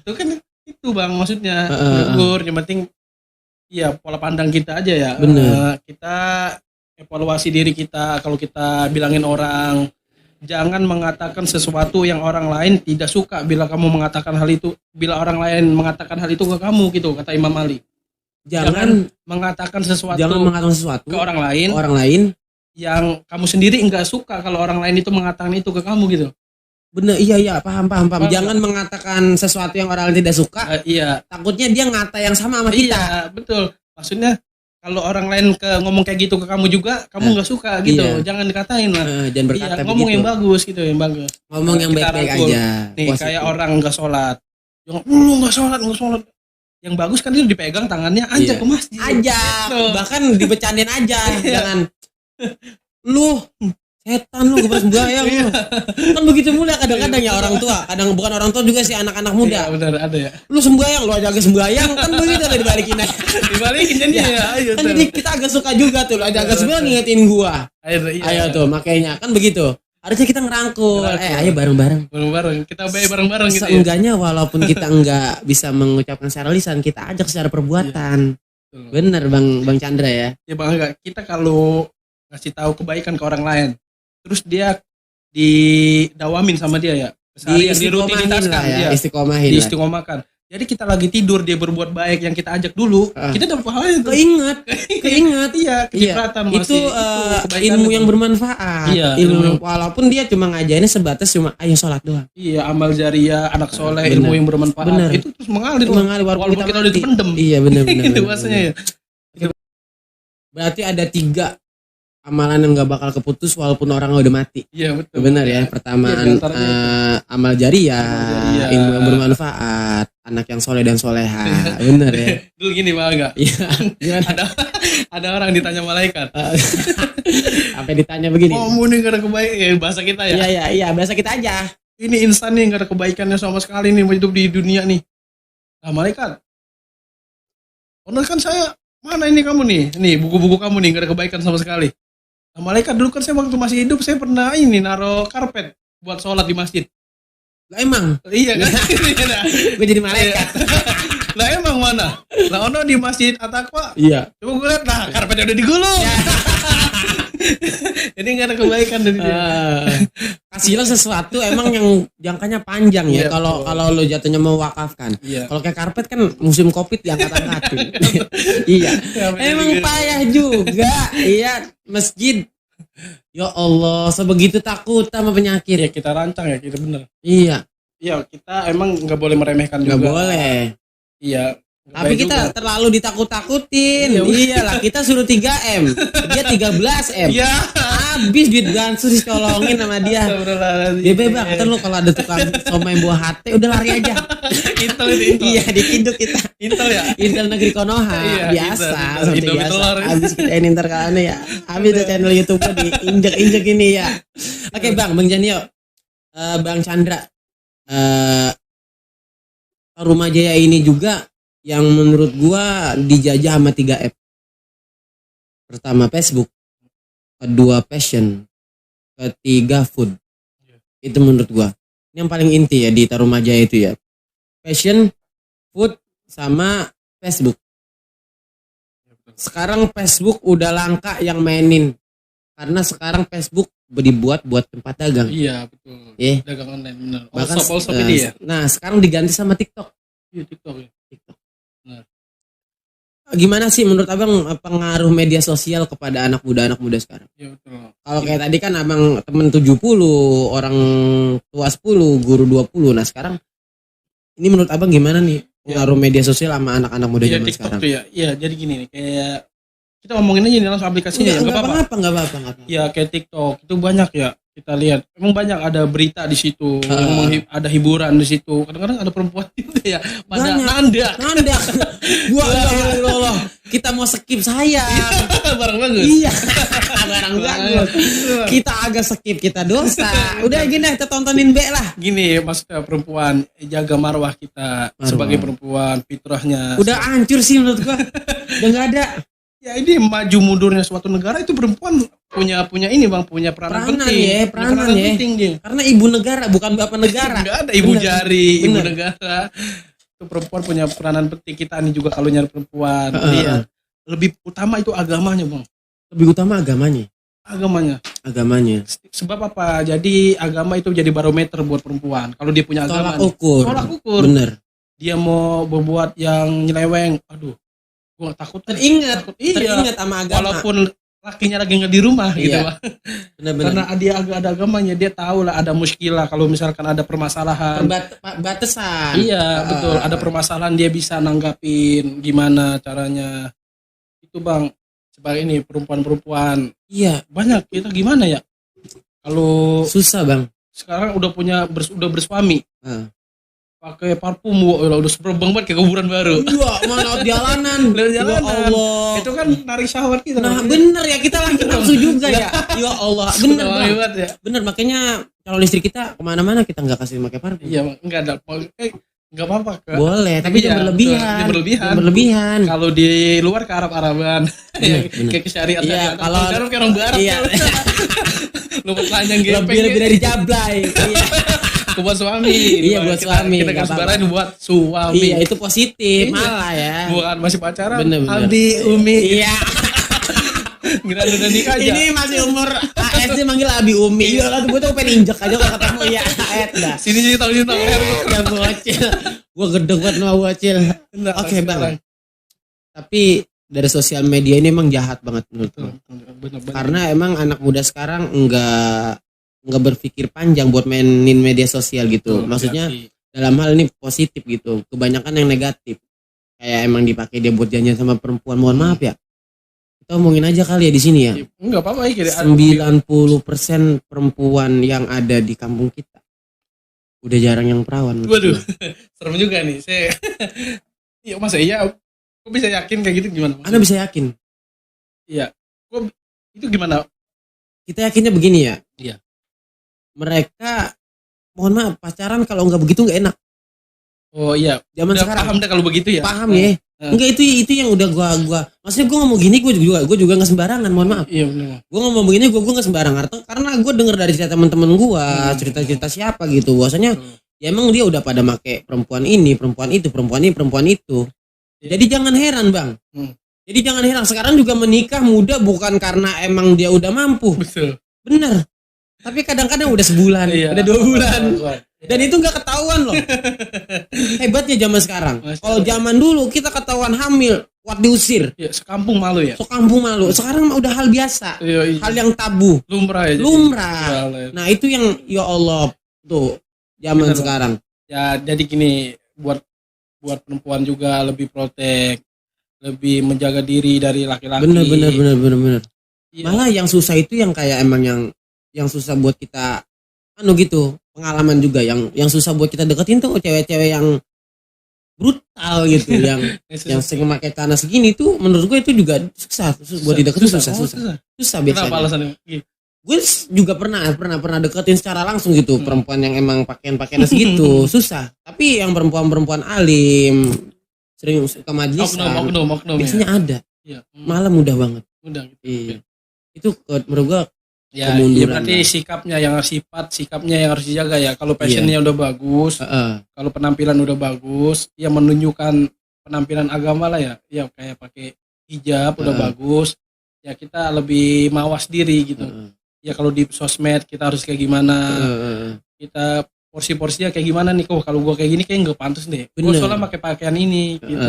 Itu kan itu Bang maksudnya. Heeh. Gugur, yang penting iya pola pandang kita aja ya. Bener. Kita evaluasi diri kita kalau kita bilangin orang. Jangan mengatakan sesuatu yang orang lain tidak suka bila kamu mengatakan hal itu. Bila orang lain mengatakan hal itu ke kamu gitu kata Imam Ali. Jangan Mengatakan sesuatu mengatakan sesuatu ke orang lain orang lain. yang kamu sendiri enggak suka kalau orang lain itu mengatakan itu ke kamu gitu. Bener, iya, paham. Paham. Jangan mengatakan sesuatu yang orang lain tidak suka. Iya. Takutnya dia ngata yang sama kita. Iya, betul. Maksudnya kalau orang lain ngomong kayak gitu ke kamu juga, kamu nggak suka gitu. Iya. Jangan dikatain lah. Jangan berkata Iya, ngomong begitu. yang bagus gitu, yang bagus. Ngomong yang Kita baik-baik rangkul. aja. Nih, Positif. kayak orang nggak sholat. Lu nggak sholat. Yang bagus kan dia dipegang tangannya aja Iya. ke masjid. Aja, Gitu. bahkan dibecandain aja. Iya. Jangan lu setan lu gebas sembahyang lu. Kan begitu mulia kadang-kadang ya orang tua. Kadang bukan orang tua juga sih anak-anak Iya, muda. benar ada ya. Lu sembahyang, lu aja agak sembahyang kan begitu lah dibalikin aja. Dibalikin jadi ya. Ayo Kan tuh. jadi kita agak suka juga tuh, lu aja agak sembahyang ngingetin gua. Iya. Ayo tuh, makanya kan begitu. Harusnya kita ngerangkul. Ngerangkul. Ayo bareng-bareng. Bareng-bareng. Kita baik bareng-bareng gitu ya. Seenggaknya walaupun kita enggak bisa mengucapkan secara lisan, kita ajak secara perbuatan. Betul. Bener Bang Chandra ya. Ya Bang, enggak. Kita kalau ngasih tahu kebaikan ke orang lain, terus dia didawamin sama dia ya. Sehari yang dirutinitaskan ya, ya. istiqomahin lah. Diistiqomakan. Jadi kita lagi tidur dia berbuat baik yang kita ajak dulu, kita dapat pahala itu. Keinget. Iya, kecipratan Itu masih kebaikan ilmu itu. yang bermanfaat. Iya, ilmu walaupun dia cuma ngajarinnya sebatas cuma ayo sholat doang. Iya, amal jariah, anak soleh, Bener. ilmu yang bermanfaat. Bener. Itu terus mengalir. Walaupun kita udah mati. dipendem. Iya benar. Itu bahasanya ya. Berarti ada 3 amalan yang gak bakal keputus walaupun orang udah mati. Iya, betul. Benar ya. Pertama Iya, diantaranya amal jariah, jariah. ilmu yang bermanfaat, anak yang soleh dan soleha. Benar ya. Dulu gini Bang, enggak? Iya. Ada orang ditanya malaikat. Sampai ditanya begini. Kamu nih gak ada kebaikan, ya bahasa kita ya. Iya, bahasa kita aja. Ini insan nih gak ada kebaikannya sama sekali nih hidup di dunia nih. Nah malaikat, bener kan saya, mana ini kamu nih? Nih buku-buku kamu nih gak ada kebaikan sama sekali. Nah malaikat dulu kan saya waktu masih hidup saya pernah ini naro karpet buat sholat di masjid. Lah emang Iya kan? gue jadi malaikat. Lah emang mana? Lah ono di masjid At-Taqwa. Iya. Coba gue lihat, nah karpetnya udah digulung. Jadi gak ada kebaikan dari dia. Kasihlah sesuatu emang yang jangkanya panjang ya. Iya, Kalau betul. kalau lo jatuhnya mewakafkan. Iya. Kalau kayak karpet kan musim Covid diangkat-angkatin. Iya. Emang payah juga. Iya, masjid. Ya Allah, sebegitu takut sama penyakit. Ya kita rancang ya, kita bener. Iya, Iya, kita emang nggak boleh meremehkan nggak juga. boleh. Iya. nggak Tapi baik kita juga. terlalu ditakut-takutin. Iya, Iyalah, kita suruh 3M. Dia 13M. Iya. Habis duit bansus dicolongin sama dia. Dia bebas, kata lu kalau ada tukang somai buah hati udah lari aja. Intel itu Intel. Iya, dikiduk kita. Intel ya. Intel Negeri Konoha Iya, biasa, Intel. seperti Indomie biasa. telur. Habis kita ini ntar kalian ya. Habis tuh channel YouTube diinjek-injek ini ya. Oke, Bang Janio. Bang Chandra. Rumah Jaya ini juga yang menurut gua dijajah sama 3 app. Pertama Facebook, kedua passion, ketiga food. Itu menurut gua. Ini yang paling inti ya di Tarumajaya itu ya. Passion, food, sama Facebook. Sekarang Facebook udah langka yang mainin. Karena sekarang Facebook dibuat buat tempat dagang. Iya, betul. Iya. Dagang online bener. Bahkan Also ini ya. nah sekarang diganti sama TikTok. Iya, TikTok ya. Gimana sih menurut abang pengaruh media sosial kepada anak muda sekarang? Iya, betul. Kalau kayak tadi kan abang temen 70, orang tua 10, guru 20. Nah sekarang ini menurut abang gimana nih pengaruh media sosial sama anak-anak muda Iya, zaman TikTok sekarang? tuh ya. Iya, jadi gini nih, kayak kita ngomongin aja nih langsung aplikasinya ya, enggak apa-apa. Enggak apa-apa. Ya, kayak TikTok itu banyak ya. kita lihat emang banyak ada berita di situ, ada hiburan di situ. Kadang-kadang ada perempuan itu ya pada nandak. Gua kita mau skip saya. Barang bagus. Iya. Barang bagus. Kita agak skip, kita dosa. Udah gini kita tontonin B lah. Gini maksudnya perempuan jaga marwah kita sebagai perempuan, fitrahnya. Udah hancur sih menurut gua. Udah enggak ada. Ya ini maju mundurnya suatu negara itu perempuan punya ini Bang, punya peranan penting. Peranan penting dia. Karena ibu negara bukan bapak negara. Enggak ada ibu jari, ibu negara. Itu perempuan punya peranan penting. Kita nih juga kalau nyari perempuan, dia lebih utama itu agamanya, Bang. Lebih utama agamanya. Sebab apa? Jadi agama itu jadi barometer buat perempuan. Kalau dia punya agama, tolak ukur. Bener. Dia mau berbuat yang nyeleweng, aduh. Gua takut teringat sama agama walaupun lakinya lagi nggak di rumah gitu Pak. Benar-benar. Karena dia agak ada agamanya, dia tahu lah ada muskilah kalau misalkan ada permasalahan batasan. Betul, ada permasalahan dia bisa nanggapin gimana caranya itu Bang. Sebagai ini perempuan banyak kita gimana ya kalau susah Bang sekarang udah bersuami pakai parfum udah seberbang banget kayak kuburan baru. Iya, mana jalanan. Ya Allah. Itu kan narik syahwat kita. Nah, bener ya kita lagi nafsu juga ya. Ya Allah, bener banget ya. Bener makanya kalau istri kita kemana-mana kita nggak kasih pakai parfum. Iya, nggak ada. Nggak apa-apa. Boleh, tapi jangan berlebihan. Kalau di luar ke Arab-Araban, kayak syariat. Iya, kalau kayak orang barat. Iya. Lu telanjang gepeng. Lebih dari jablay. Iya. Buat suami. Iya buat suami. Kita kasih barang buat suami. Iya itu positif malah ya. Bukan masih pacaran. Bener. Abi, Umi. Iya. Ngira udah nikah aja. Ini masih umur SD manggil Abi Umi. Iya lah gue tuh pengen injek aja kalau ketemu ya Aet dah. Sini tahu air. Ya bocil. Gue gedeg banget sama bocil. Oke Bang. Tapi dari sosial media ini emang jahat banget menurut gue. Karena emang anak muda sekarang enggak berpikir panjang buat mainin media sosial gitu. Maksudnya dalam hal ini positif gitu. Kebanyakan yang negatif. Kayak emang dipakai dia buat janjian sama perempuan. Mohon maaf ya. Kita omongin aja kali ya di sini ya. Enggak apa-apa ya. 90% perempuan yang ada di kampung kita udah jarang yang perawan. Waduh. Serem juga nih. Iya masa iya. Kok bisa yakin kayak gitu gimana? Anda bisa yakin? Iya. Kok itu gimana? Kita yakinnya begini ya. Iya. Mereka mohon maaf pacaran kalau nggak begitu nggak enak. Oh iya. Zaman udah sekarang. Paham deh kalau begitu ya. Paham ya. Enggak itu yang udah gua. Maksudnya gua ngomong gini gua juga nggak sembarangan. Mohon maaf. Iya benar. Gua ngomong begini gua nggak sembarangan karena gua dengar dari cerita teman-teman gua, cerita-cerita siapa gitu. Bahwasanya ya emang dia udah pada make perempuan ini, perempuan itu, perempuan itu. Jadi jangan heran bang. Jadi jangan heran sekarang juga menikah muda bukan karena emang dia udah mampu. Betul. Bener. Tapi kadang-kadang udah sebulan, udah 2 bulan. Dan itu nggak ketahuan loh. Hebatnya zaman sekarang. Kalau zaman dulu kita ketahuan hamil, kuat diusir. Ya, sekampung malu ya. Sekarang udah hal biasa. Hal yang tabu. Lumrah. Ya. Nah itu yang ya Allah tuh zaman sekarang. Ya jadi gini buat perempuan juga lebih protek, lebih menjaga diri dari laki-laki. Bener. Ya. Malah yang susah itu yang kayak emang yang susah buat kita gitu pengalaman juga yang susah buat kita deketin tuh cewek-cewek yang brutal gitu yang sering pakai celana segini tuh menurut gue itu juga susah buat dideketin susah biasanya. Kenapa alasannya? Gue juga pernah deketin secara langsung gitu perempuan yang emang pakaian segitu susah. Tapi yang perempuan alim sering suka majlisan oknum biasanya ada. Ya. Malah mudah banget. Gitu. Iya. Itu menurut gue ya berarti sikapnya yang harus dijaga ya. Kalau passionnya udah bagus, kalau penampilan udah bagus, ya menunjukkan penampilan agama lah ya. Ya kayak pakai hijab udah bagus, ya kita lebih mawas diri gitu. Ya kalau di sosmed kita harus kayak gimana, kita porsi-porsinya kayak gimana nih. Kalau gue kayak gini kayak nggak pantas deh. Gue soalnya pakai pakaian ini gitu.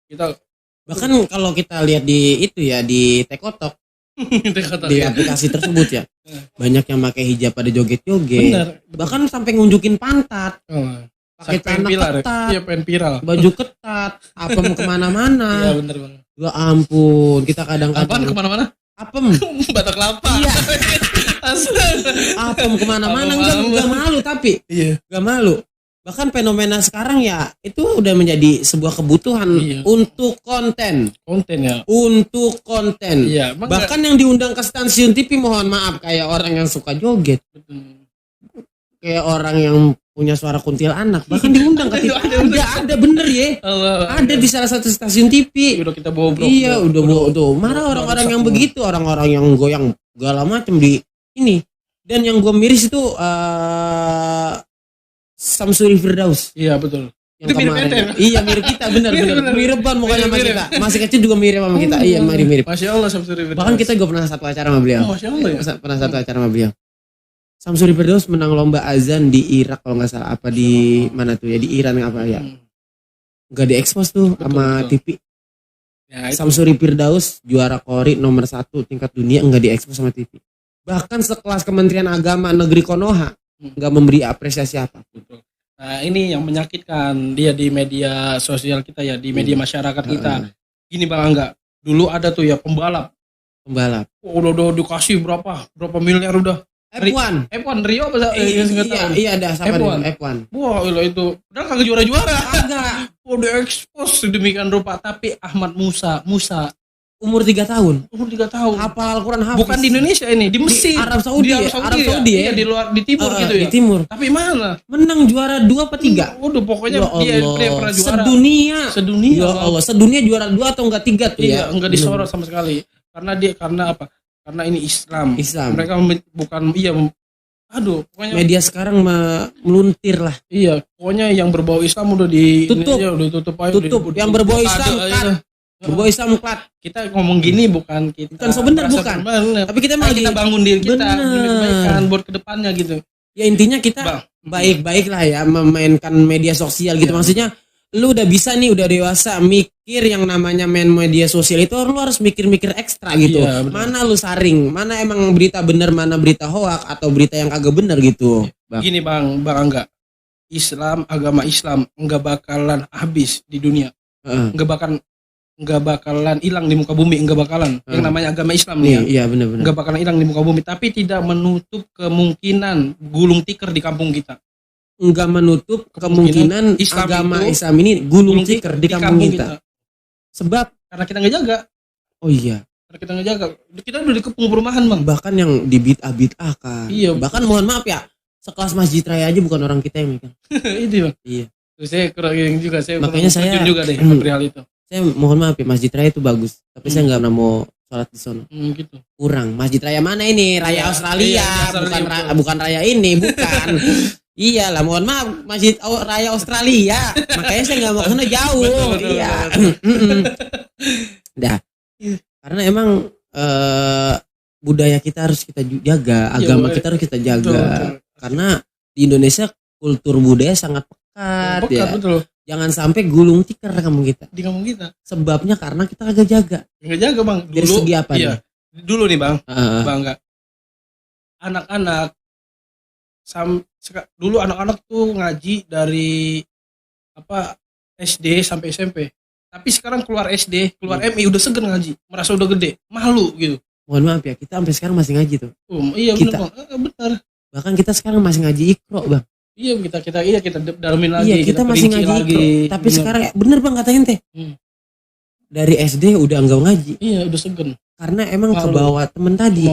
Kita bahkan kalau kita lihat di itu ya di TikTok. Di aplikasi tersebut ya banyak yang pakai hijab pada joget-joget bahkan sampai ngunjukin pantat pakai celana ketat pengen viral baju ketat apa mau kemana-mana iya bener banget ya ampun kita kadang-kadang kemana-mana Apem. Batok kelapa. Iya. Apem kemana-mana enggak malu tapi. Iya. Enggak malu. Bahkan fenomena sekarang ya itu udah menjadi sebuah kebutuhan untuk konten. Konten ya. Untuk konten. Iya. Bahkan yang diundang ke stasiun TV mohon maaf kayak orang yang suka joget. Kayak orang yang punya suara kuntilanak bahkan diundang ke TV. Ada bener ya. Ada di salah satu stasiun TV. Udah kita bobrok. Iya, udah tuh. Marah orang-orang yang begitu, orang-orang yang goyang segala macam di ini. Dan yang gue miris itu Samsuri Firdaus. Iya, betul. Yang itu kemarin. Iya, mirip kita benar. Mirip banget mukanya sama kita. Masih kecil juga mirip sama kita. Iya, mirip. Masya Allah Samsuri Firdaus. Bahkan kita juga pernah satu acara sama beliau. Masya Allah ya. Pernah satu acara sama beliau. Samsuri Firdaus menang lomba azan di Irak kalau nggak salah apa di mana tuh ya di Iran apa ya nggak diekspos tuh sama TV ya, Samsuri Firdaus juara Qori nomor 1 tingkat dunia nggak diekspos sama TV bahkan sekelas Kementerian Agama Negeri Konoha nggak memberi apresiasi apa. Nah ini yang menyakitkan dia di media sosial kita ya di media masyarakat kita. Gini Bang Angga dulu ada tuh ya pembalap udah dikasih berapa miliar udah F1 Rio apa iya ada sama F1. Wah itu padahal kagak juara kagak udah ekspos sedemikian rupa tapi Ahmad Musa umur 3 tahun hafal Al-Quran hafiz bukan di Indonesia ini di Mesir Arab Saudi ya iya, di luar di timur gitu ya di timur tapi mana menang juara 2 apa 3 udah pokoknya dia pernah juara sedunia ya Allah sedunia juara 2 atau enggak 3 tuh ya enggak disorot sama sekali karena apa karena ini Islam. Mereka bukan pokoknya media sekarang meluntir lah. Iya, pokoknya yang berbau Islam udah ditutup yang berbau Islam berbau Islam plat. Kita ngomong gini bukan sebenarnya bukan. Tapi kita kita bangun diri kita demi kebaikan buat kedepannya gitu. Ya intinya kita baik-baik lah ya memainkan media sosial gitu. Maksudnya lu udah bisa nih udah dewasa mikir yang namanya main media sosial itu lu harus mikir-mikir ekstra gitu. Iya, mana lu saring, mana emang berita bener, mana berita hoak atau berita yang kagak bener gitu. Gini Bang Angga, agama Islam nggak bakalan habis di dunia, nggak bakalan hilang di muka bumi, nggak bakalan. Yang namanya agama Islam nih, iya benar-benar. Nggak bakalan hilang di muka bumi, tapi tidak menutup kemungkinan gulung tikar di kampung kita. Enggak menutup kemungkinan agama Islam ini gulung tikar di kampung kita. Sebab karena kita nggak jaga. Oh iya. Karena kita nggak jaga. Kita udah dikepung perumahan Bang. Bahkan yang di bid'ah kan. Iya. Bahkan mohon maaf ya, sekelas Masjid Raya aja bukan orang kita yang megang. Itu Bang. Iya. Terus saya kurang juga makanya saya juga deh perihal itu. Saya mohon maaf ya Masjid Raya itu bagus, tapi saya nggak pernah mau sholat di sana. Gitu. Kurang. Masjid Raya mana ini? Raya Australia, bukan raya ini, bukan. Iya lah, mohon maaf, Masjid Raya Australia. Makanya saya nggak mau ke sana jauh. Betul, iya. Dah. Karena emang budaya kita harus kita jaga, agama kita harus kita jaga. Betul. Karena di Indonesia kultur budaya sangat pekat ya. Betul. Jangan sampai gulung tikar di kampung kita. Sebabnya karena kita kagak jaga. Nggak jaga Bang. Dari segi apa nih? Dulu nih Bang, Bang enggak. Anak-anak dulu anak-anak tuh ngaji dari SD sampai SMP. Tapi sekarang keluar SD, keluar MI udah segan ngaji, merasa udah gede, malu gitu. Mohon maaf ya, kita sampai sekarang masih ngaji tuh. Iya benar, benar. Bahkan kita sekarang masih ngaji Iqra, Bang. Iya kita dalamin lagi. Iya, kita masih ngaji Iqra. Tapi sekarang bener Bang kata ente. Dari SD udah enggak ngaji. Iya, udah segan. Karena emang ke bawah temen tadi.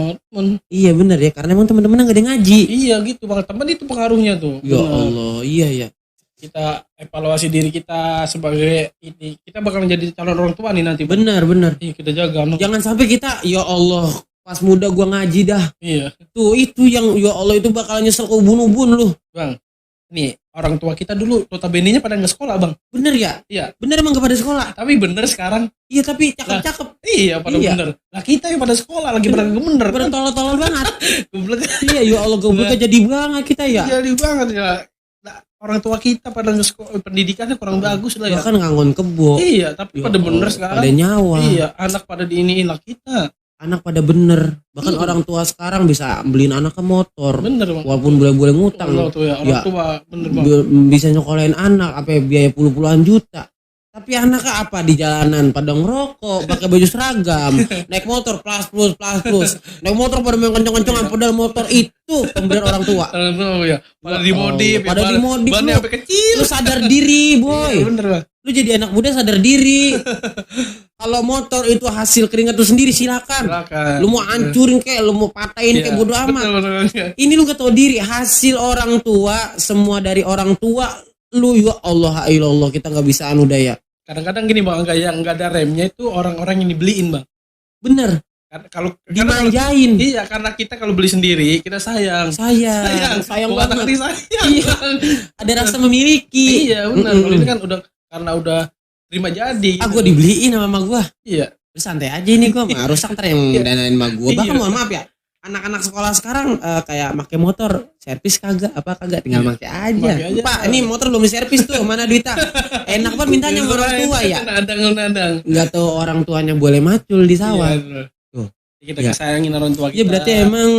Iya bener ya, karena emang temen-temen gak ada ngaji. Iya gitu Bang, temen itu pengaruhnya tuh. Ya Allah, iya ya. Kita evaluasi diri kita sebagai ini, kita bakal menjadi calon orang tua nih nanti. Bener. Iya, kita jaga. Jangan sampai kita, ya Allah, pas muda gua ngaji dah. Iya. Tuh itu yang ya Allah itu bakal nyesel kau bunuh-bunuh lu. Bang, nih orang tua kita dulu notabene-nya pada nggak sekolah Bang. Bener ya? Iya. Bener emang gak pada sekolah. Tapi bener sekarang. Iya tapi cakep-cakep. Iya pada bener. Lah kita yang pada sekolah lagi pada bener. Bener tolol-tolol banget. Goblok. Iya ya Allah gobloknya jadi banget kita ya. Jadi banget ya. Nah, orang tua kita pada sekolah pendidikannya kurang bagus lah ya. Bahkan ngangon kebo. Iya tapi pada bener sekarang. Pada nyawa. Iya anak pada diiniin lah kita. Anak pada bener. Bahkan orang tua sekarang bisa beliin anaknya motor. Bener Bang. Walaupun boleh ngutang. Orang tua bener Bang. Bisa nyokolain anak apa biaya puluhan juta. Tapi anaknya apa di jalanan pada ngerokok, pakai baju seragam, naik motor plus. Naik motor pada main kencang-kencangan, padahal motor itu pemberian orang tua. Ya. Pada dimodif, bannya sampai kecil. Lu sadar diri, boy. Iya, bener, Bang. Lu jadi anak muda sadar diri. Kalau motor itu hasil keringat lu sendiri silakan. Lu mau hancurin kayak, lu mau patahin kayak bodo amat. Betul. Ini lu gak tahu diri, hasil orang tua, semua dari orang tua. Lu ya Allah, ilallah, kita nggak bisa anu daya. Kadang-kadang gini Bang, yang nggak ada remnya itu orang-orang yang dibeliin Bang. Bener. Kalau dimanjain. Iya, karena kita kalau beli sendiri kita sayang banget. Iya. Ada rasa memiliki. Iya benar. Kalau ini kan udah terima jadi. Gue dibeliin sama mama gue. Iya. Terus santai aja ini gue mah rusak ntar yang danain sama gue. Bahkan mohon maaf ya, anak-anak sekolah sekarang kayak make motor servis kagak tinggal make aja. Pak, ini motor belum diservis tuh, mana duitnya? Enak banget mintanya sama orang tua ya. Nadang. Enggak tahu orang tuanya boleh macul di sawah. Tuh. Kita sayangin orang tua kita. Iya berarti emang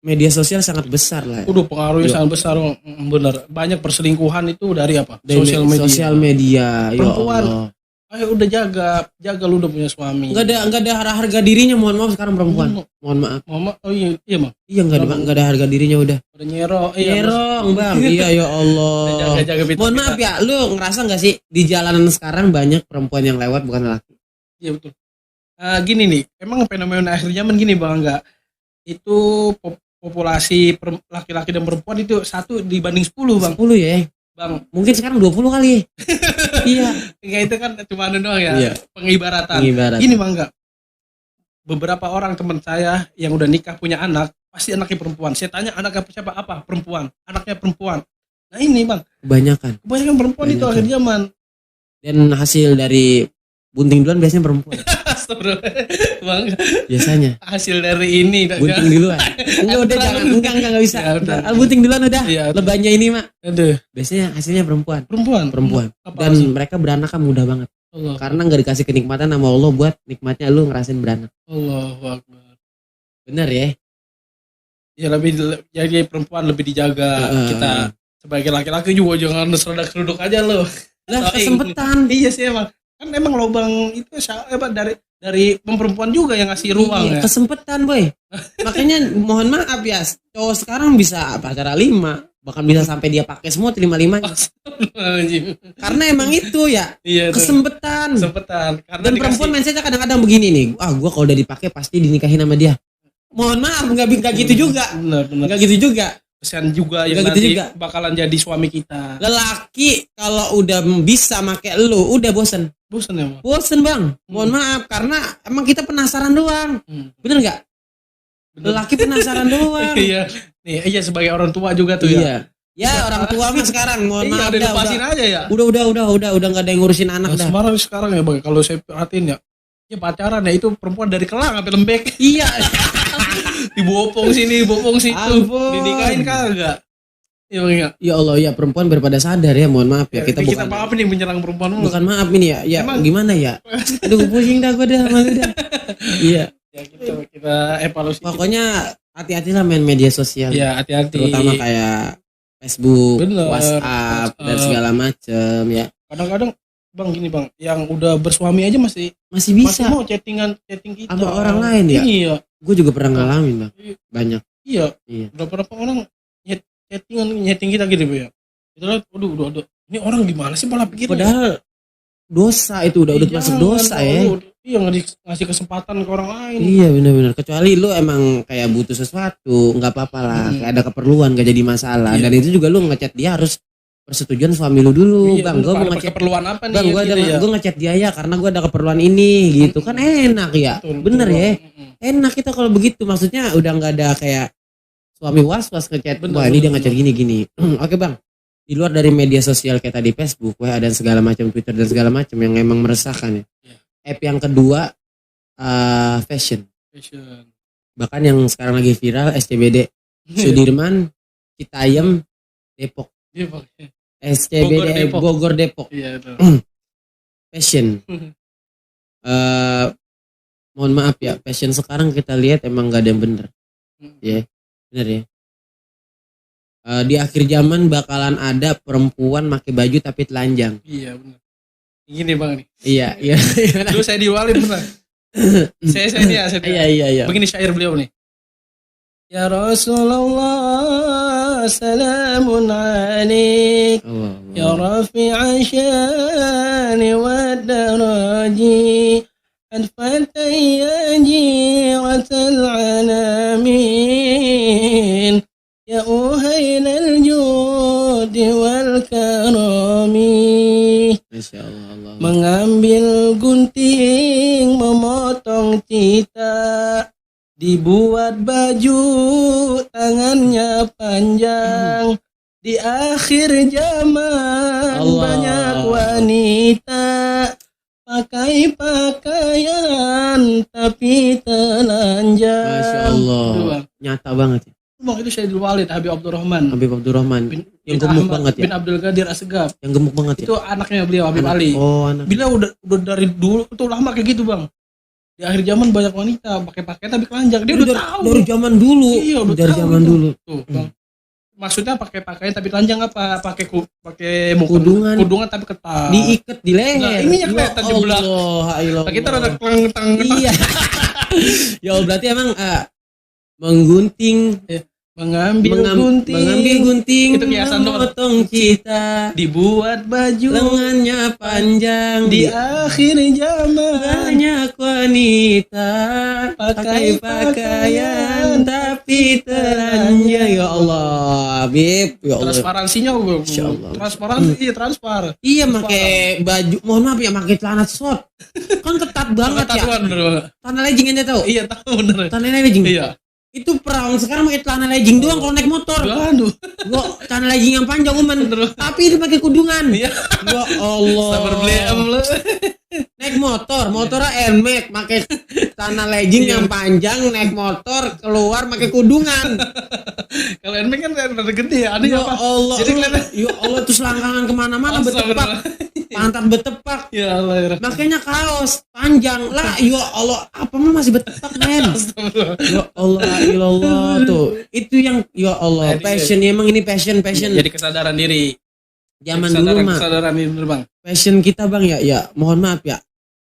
media sosial sangat besar lah. Udah pengaruhnya sangat besar, bener. Banyak perselingkuhan itu dari apa? Sosial media. Perempuan. Ya ayo udah jaga lu udah punya suami. Enggak ada harga dirinya, mohon maaf sekarang perempuan. Mohon maaf. Oh iya Bang. Iya enggak ada harga dirinya udah. Udah nyerong Bang. Iya ya Allah. Jaga mohon maaf ya, lu ngerasa enggak sih di jalanan sekarang banyak perempuan yang lewat bukan laki? Iya betul. Gini nih, emang fenomena akhir zaman gini Bang, enggak? Itu populasi laki-laki dan perempuan itu 1 dibanding 10 Bang. 10 ya Bang, mungkin sekarang 20 kali. Iya. Enggak, itu kan cuma doang ya. Iya. Pengibaratan. Gini Bang, enggak. Beberapa orang teman saya yang udah nikah punya anak, pasti anaknya perempuan. Saya tanya anaknya siapa? Apa? Perempuan. Anaknya perempuan. Nah ini Bang. Kebanyakan perempuan itu akhir zaman. Dan hasil dari bunting duluan biasanya perempuan. Bang. Biasanya. Hasil dari ini. Bunting duluan. Enggak bisa. Ya, bunting duluan udah. Ya, lebahnya ini mak. Aduh. Biasanya hasilnya perempuan. Apa dan hasil? Mereka beranak kan mudah banget. Allah. Karena nggak dikasih kenikmatan sama Allah buat nikmatnya lu ngerasain beranak. Allahu Akbar. Bener ya? Ya jadi perempuan lebih dijaga. Kita sebagai laki-laki juga jangan seruduk aja lo. Lah kesempatan. Iya sih emang. Kan emang lubang itu dari perempuan juga yang ngasih ruang ya. Kesempatan boy. Makanya mohon maaf ya, cowok sekarang bisa pacaran 5, bahkan bisa sampai dia pakai semua 5-5. Karena emang itu ya. Iya, kesempatan. Karena dan perempuan mindsetnya kadang-kadang begini nih, gua kalau udah dipakai pasti dinikahin sama dia. Mohon maaf, nggak gitu juga. Benar. Nggak gitu juga. Kesian juga yang nanti juga bakalan jadi suami kita. Lelaki kalau udah bisa make lu, udah bosen ya Bang? Bosen Bang. Mohon maaf, karena emang kita penasaran doang. Bener nggak? Lelaki penasaran doang. Iya. Nih, iya sebagai orang tua juga tuh ya. Ya orang tua mah sekarang mohon maaf udah lepasin aja ya. Udah nggak ada yang ngurusin anak dah. Sekarang ya Bang, kalau saya perhatiin ya pacaran ya itu perempuan dari Kelang sampai Lembek. Iya. Dibopong sini, bopong situ. Dinikahin kagak? Iya Bang ya. Ya Allah ya, perempuan daripada sadar ya, mohon maaf ya. Kita maaf nih menyerang perempuan mulu. Bukan maaf ini ya. Ya emang, gimana ya? Aduh pusing dah gue dah malu dah. Iya. Ya kita evaluasi. Pokoknya hati-hatilah main media sosial. Iya, hati-hati. Terutama kayak Facebook, WhatsApp dan segala macem ya. Kadang-kadang Bang gini Bang, yang udah bersuami aja masih bisa. Masih mau chatting kita sama orang lain ya. Iya. Gue juga pernah ngalamin Bang. Banyak. Iya. Berapa orang chatting kita gitu ya. Kita lihat, waduh. Ini orang gimana sih pola pikirnya? Padahal dosa itu udah masuk dosa ya. Iya, ngasih kesempatan ke orang lain. Iya benar-benar. Kecuali lu emang kayak butuh sesuatu, nggak apa-apa lah. Kayak ada keperluan, nggak jadi masalah. Dan itu juga lu ngechat dia harus persetujuan suami lu dulu. Bang, gue mau ngechat keperluan apa nih? Bang, gue ngechat dia ya karena gue ada keperluan ini gitu. Kan enak ya. Bener ya. Enak kita kalau begitu. Maksudnya udah nggak ada kayak suami was-was ngechat. Wah ini dia ngechat gini-gini. Oke Bang. Di luar dari media sosial kayak tadi Facebook, WA dan segala macam, Twitter dan segala macam yang emang meresahkan ya. App yang kedua fashion. Bahkan yang sekarang lagi viral SCBD Sudirman, Citayam, Depok. SCBD Bogor Depok. Iya, fashion. Mohon maaf ya, fashion sekarang kita lihat emang gak ada yang bener. Ya, bener ya. Di akhir zaman bakalan ada perempuan pakai baju tapi telanjang. Iya benar. Gini bang nih. Iya. Dulu saya diwalin benar. saya Iya. Begini syair beliau nih. Ya Rasulullah salamun alaik. Ya rafi'a syani wa daraji. Adfatay ya jiratal alamin. Ya uhailal judi wal karami. Masya Allah. Mengambil gunting, memotong cita, dibuat baju, tangannya panjang. Di akhir zaman Allah. banyak wanita pakai pakaian tapi telanjang. Masya Allah. Itu, Bang. Nyata banget ya. Bang, itu Syedul Walid Habib Abdurrahman. Habib Abdurrahman. Yang gemuk banget ya. Bin Abdul Qadir Asegaf. Yang gemuk banget ya. Itu anaknya beliau Habib Ali. Oh, anak. Bila udah dari dulu itu lama kayak gitu bang. Di akhir zaman banyak wanita pakai pakaian tapi kelanjang. Dia udah tahu. Dari zaman dulu. Iya, udah dari tahu zaman itu. dulu. Tuh, bang. Maksudnya pakai pakaian tapi telanjang apa? Pakai kudungan tapi ketat. Diikat di leher. Nah, ininya kelihatan di belah. Allah. Nah, kita ada tang. Iya. Ya Allah, berarti emang menggunting, mengambil gunting. itu kiasan doang. memotong cita, Dibuat baju. lengannya panjang, Di akhir zaman banyak wanita pakai pakaian tapi telanjang. Ya Allah, Habib, ya Allah. transparansinya bang. Insya Allah. Transparansi, transparan. Iya, pakai baju, mohon maaf ya, pakai celana short. Kan ketat banget ya. Celana legging ente tahu? Iya tahu bener. Celana legging. Iya. Itu perawan sekarang pakai celana legging doang kalau naik motor. Aduh. Gua celana legging yang panjang uman. Tapi itu pakai kudungan. Iya. Ya Allah. Sabar beli lu. Naik motornya Nmax pakai celana legging yang panjang, naik motor keluar pakai kudungan. Kalau NMAX kan rada gede ya, ada Ya apa? Allah. Jadi kelihatan. Ya Allah, tuh selangkangan kemana-mana betepak. Pantat betepak. Ya Allah. Makanya kaos panjang lah. Ya Allah, apa mah masih betepak men. Ya Allah, ilallah tuh. Itu yang ya Allah, passion emang ini passion. Jadi kesadaran diri. Zaman dulu mah. Kesadaran diri bener bang. Passion kita bang ya mohon maaf ya.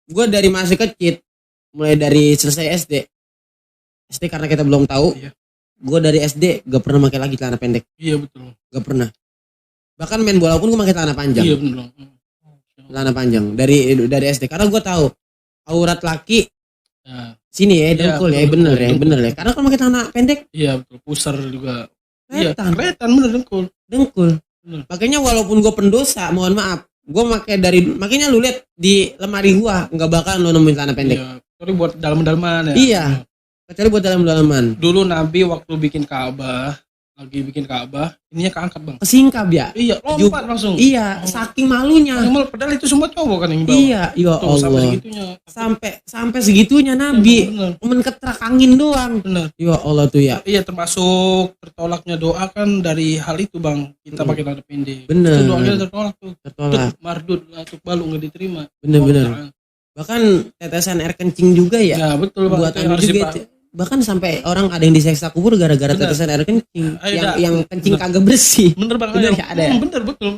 Gue dari masih kecil, mulai dari selesai SD karena kita belum tahu. Iya. Gue dari SD gak pernah pakai lagi celana pendek. Iya betul. Gak pernah. Bahkan main bola pun gue pakai celana panjang. Iya betul. Celana panjang dari SD karena gue tahu aurat laki Nah, sini ya, iya, dengkul ya, betul, bener ya. Karena kalau pakai celana pendek iya betul. Pusar juga. Iya. kelihatan. Kelihatan bener dengkul. Bener. Makanya walaupun gue pendosa, mohon maaf, gue makanya lu lihat di lemari gue nggak bakal lu nemuin celana pendek. Iya. Tapi buat dalam-dalaman ya. Iya. Kecuali buat dalam-dalaman. Dulu Nabi waktu bikin Ka'bah, ininya keangkat bang. Kesingkap ya. Iya, lompat langsung. Iya, saking malunya. Padahal itu semua cowok kan yang bawa. Iya, ya Tuh, sampai Allah. segitunya. Sampai segitunya Nabi. Bener. Menketerak angin doang. Bener. Ya Allah tuh ya. Iya, termasuk tertolaknya doa kan dari hal itu bang. Kita pakai celana pendek. Bener. Itu doanya tertolak tuh. Tertolak. Mardud latuk balu nggak diterima. Bener. Bahkan tetesan air kencing juga ya. Ya betul bang. Buat Itu anu harus juga itu. Bahkan sampai orang ada yang diseksa kubur gara-gara Bener. tetesan air kencing. Ada. Yang kencing kagak bersih. Bener bang. Bener ya, ada ya? Bener betul.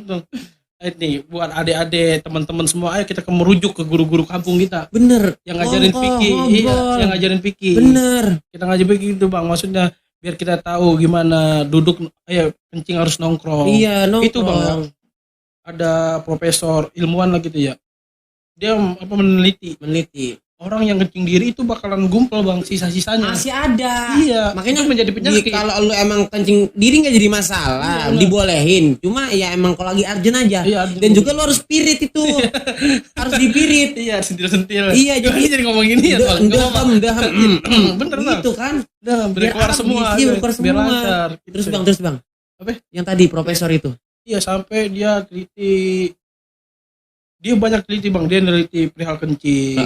Ini buat adik-adik teman-teman semua, ayo kita merujuk ke guru-guru kampung kita Bener. yang ngajarin fikih. Iya, yang ngajarin fikih. Bener. Kita ngajarin fikih itu bang, maksudnya biar kita tahu gimana duduk, kencing harus nongkrong. Iya, nongkrong. Itu bang, ada profesor ilmuwan lah gitu ya, dia meneliti orang yang kencing diri itu bakalan gumpal bang, sisa-sisanya Masih ada. iya, Makanya itu menjadi penyakit. kalau lu emang kencing diri nggak jadi masalah, Iya, dibolehin. Cuma ya emang kalau lagi urgent aja. Iya, Dan juga lu harus spirit itu. Harus dipirit. iya, sentil-sentil. Iya, jadi ngomong gini ya bang. Dahem. Bener bang, Gitu kan. biar keluar semua, Iya, keluar semua. biar lancar. Terus bang. Apa? Yang tadi profesor itu. Iya, sampai dia banyak teliti bang, dia neliti perihal kencing,